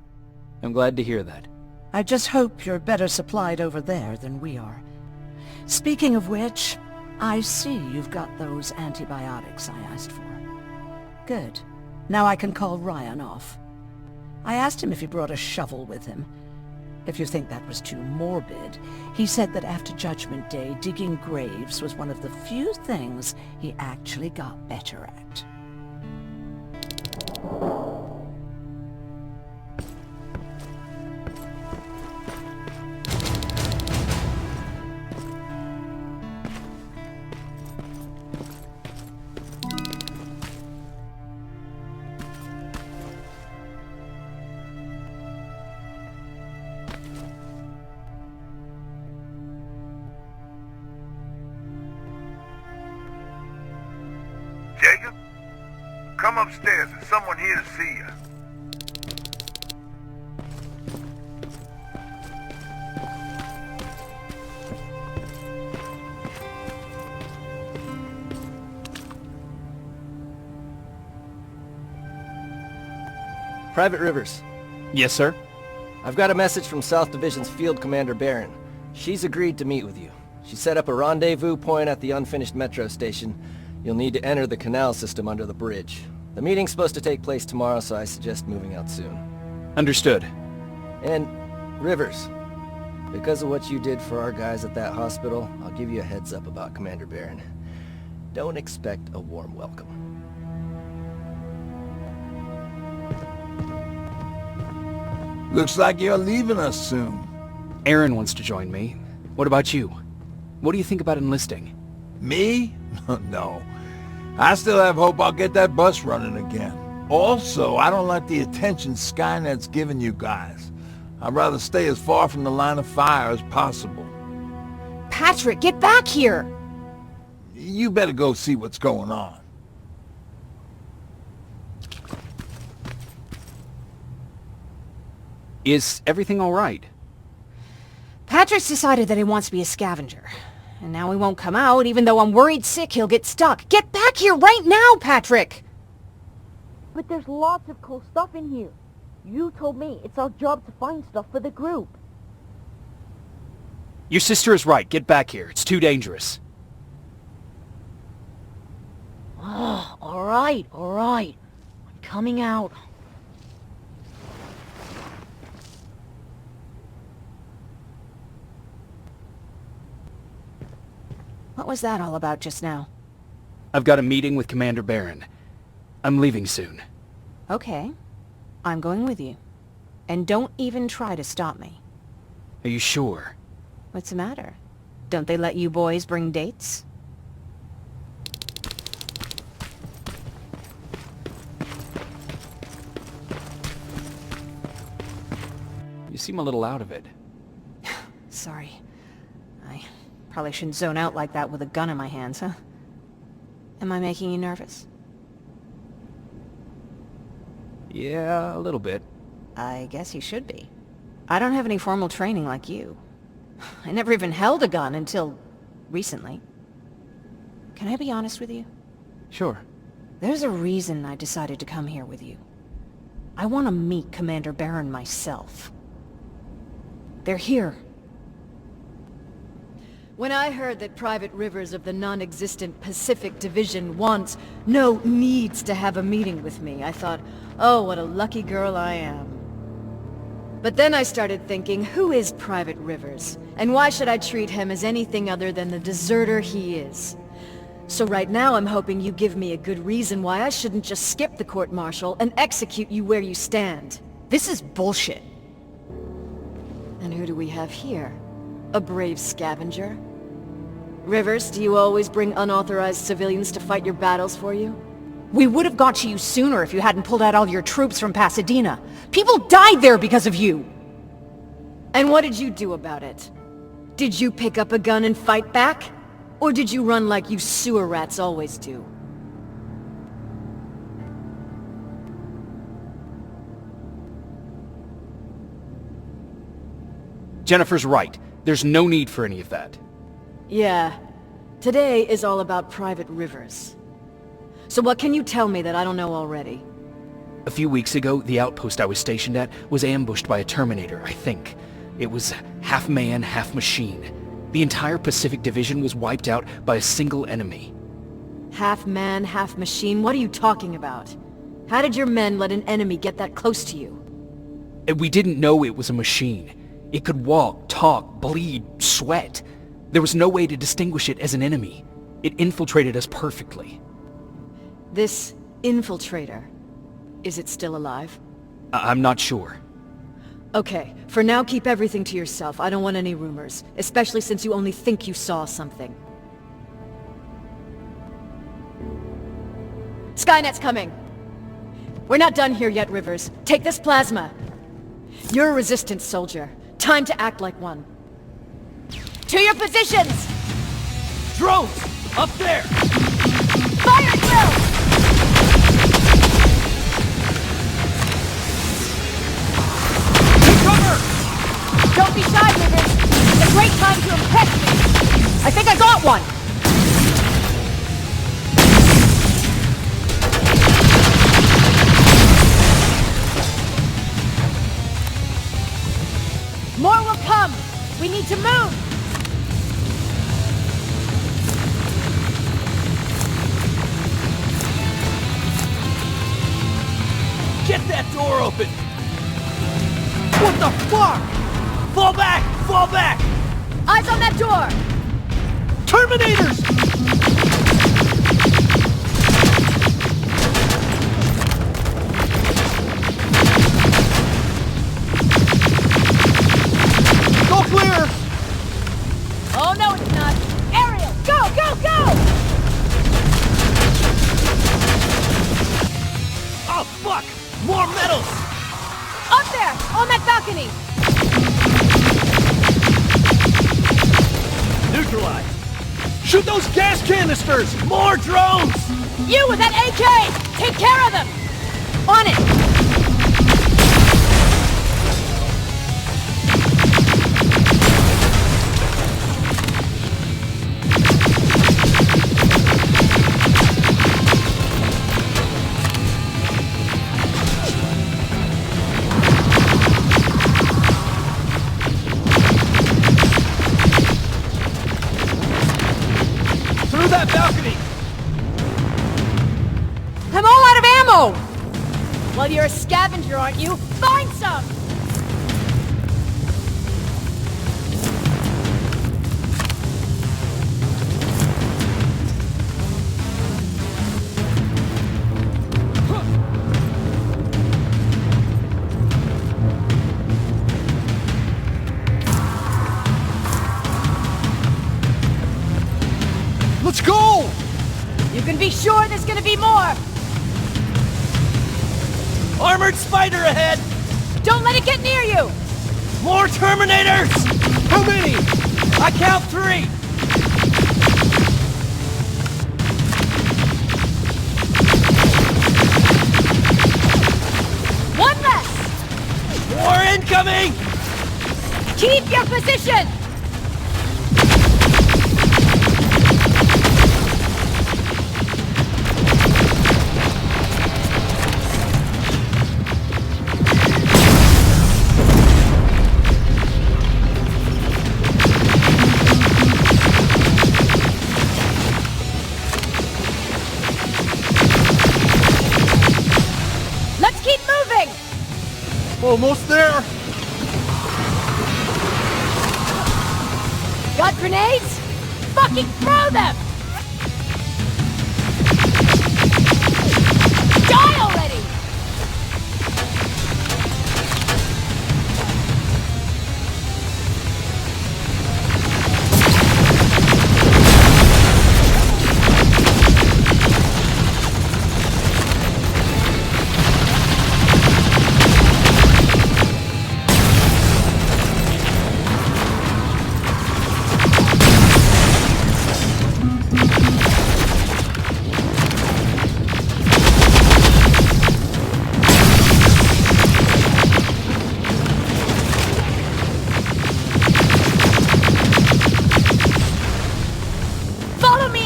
I'm glad to hear that. I just hope you're better supplied over there than we are. Speaking of which, I see you've got those antibiotics I asked for. Good. Now I can call Ryan off. I asked him if he brought a shovel with him. If you think that was too morbid, he said that after Judgment Day, digging graves was one of the few things he actually got better at. Jacob? Come upstairs. There's someone here to see you. Private Rivers. Yes, sir? I've got a message from South Division's Field Commander Barron. She's agreed to meet with you. She set up a rendezvous point at the unfinished metro station. You'll need to enter the canal system under the bridge. The meeting's supposed to take place tomorrow, so I suggest moving out soon. Understood. And, Rivers, because of what you did for our guys at that hospital, I'll give you a heads up about Commander Barron. Don't expect a warm welcome. Looks like you're leaving us soon. Aaron wants to join me. What about you? What do you think about enlisting? Me? No. I still have hope I'll get that bus running again. Also, I don't like the attention Skynet's giving you guys. I'd rather stay as far from the line of fire as possible. Patrick, get back here! You better go see what's going on. Is everything all right? Patrick's decided that he wants to be a scavenger. And now he won't come out, even though I'm worried sick he'll get stuck. Get back here right now, Patrick! But there's lots of cool stuff in here. You told me it's our job to find stuff for the group. Your sister is right. Get back here. It's too dangerous. Oh, all right. I'm coming out. What was that all about just now? I've got a meeting with Commander Barron. I'm leaving soon. Okay. I'm going with you. And don't even try to stop me. Are you sure? What's the matter? Don't they let you boys bring dates? You seem a little out of it. Sorry. I probably shouldn't zone out like that with a gun in my hands, huh? Am I making you nervous? Yeah, a little bit. I guess you should be. I don't have any formal training like you. I never even held a gun until recently. Can I be honest with you? Sure. There's a reason I decided to come here with you. I want to meet Commander Barron myself. They're here. When I heard that Private Rivers of the non-existent Pacific Division needs to have a meeting with me, I thought, oh, what a lucky girl I am. But then I started thinking, who is Private Rivers? And why should I treat him as anything other than the deserter he is? So right now I'm hoping you give me a good reason why I shouldn't just skip the court-martial and execute you where you stand. This is bullshit. And who do we have here? A brave scavenger? Rivers, do you always bring unauthorized civilians to fight your battles for you? We would have got to you sooner if you hadn't pulled out all your troops from Pasadena. People died there because of you! And what did you do about it? Did you pick up a gun and fight back? Or did you run like you sewer rats always do? Jennifer's right. There's no need for any of that. Yeah. Today is all about Private Rivers. So what can you tell me that I don't know already? A few weeks ago, the outpost I was stationed at was ambushed by a Terminator, I think. It was half man, half machine. The entire Pacific Division was wiped out by a single enemy. Half man, half machine? What are you talking about? How did your men let an enemy get that close to you? And we didn't know it was a machine. It could walk, talk, bleed, sweat. There was no way to distinguish it as an enemy. It infiltrated us perfectly. This infiltrator, is it still alive? I'm not sure. Okay, for now keep everything to yourself. I don't want any rumors, especially since you only think you saw something. Skynet's coming! We're not done here yet, Rivers. Take this plasma. You're a resistance soldier. Time to act like one. To your positions! Drones! Up there! Fire drill! Don't be shy, Rivers. It's a great time to impress me. I think I got one! More will come. We need to move. Get that door open! What the fuck? Fall back! Fall back! Eyes on that door! Terminators! Go clear! Oh no, it's not. Ariel, go, go, go! Oh fuck! More metals! Up there, on that balcony! Neutralized! Shoot those gas canisters! More drones! You with that AK! Take care of them! On it! Through that balcony! I'm all out of ammo! Well, you're a scavenger, aren't you? Find some! Let's go! You can be sure there's gonna be more! Armored spider ahead! Don't let it get near you! More Terminators! How many? I count 3! One less! More incoming! Keep your position! Let's keep moving! Almost there! Got grenades? Fucking throw them!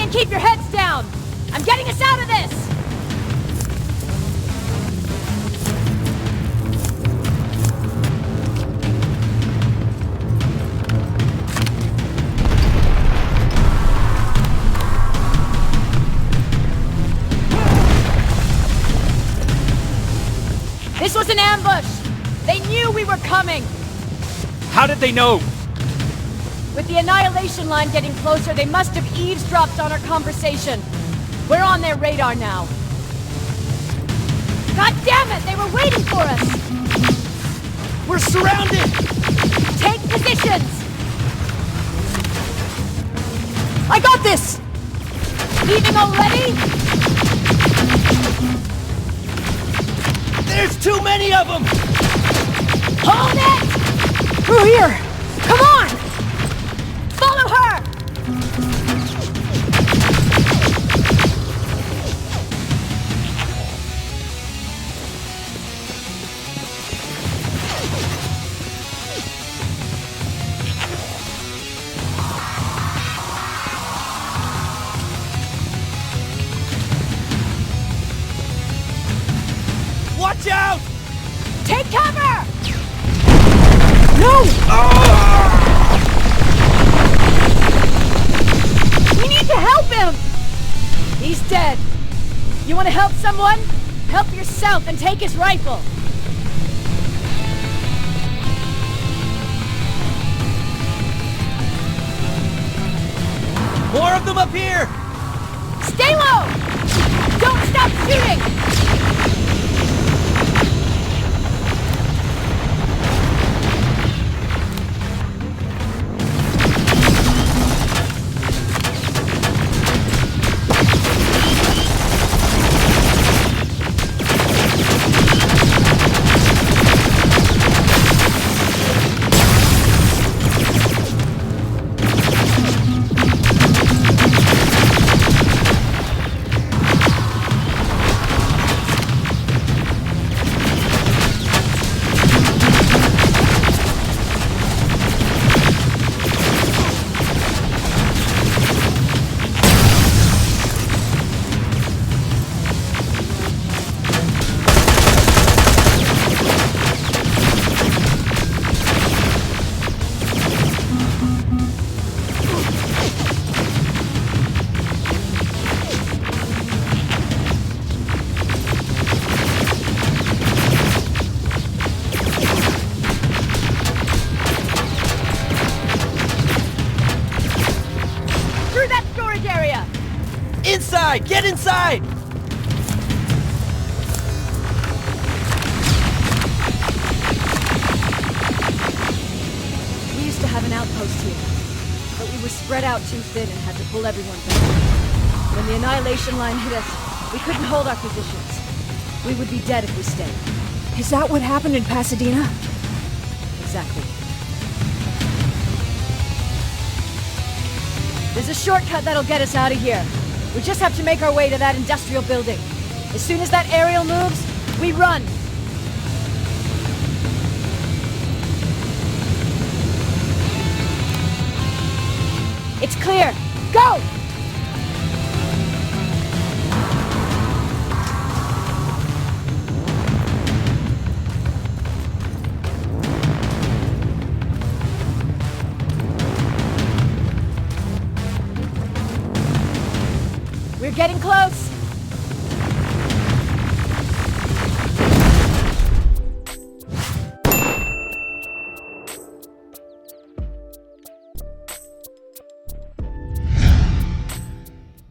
and keep your heads down! I'm getting us out of this! This was an ambush! They knew we were coming! How did they know? With the annihilation line getting closer, they must have eavesdropped on our conversation. We're on their radar now. God damn it! They were waiting for us! We're surrounded! Take positions! I got this! Leaving already? There's too many of them! Hold it! Through here! Come on! Follow her! Watch out! Take cover! No! We need to help him! He's dead. You want to help someone? Help yourself and take his rifle. More of them up here! Stay low! Don't stop shooting! Inside! Get inside! We used to have an outpost here, but we were spread out too thin and had to pull everyone back. When the annihilation line hit us, we couldn't hold our positions. We would be dead if we stayed. Is that what happened in Pasadena? Exactly. There's a shortcut that'll get us out of here. We just have to make our way to that industrial building. As soon as that aerial moves, we run. It's clear. Go! We're getting close.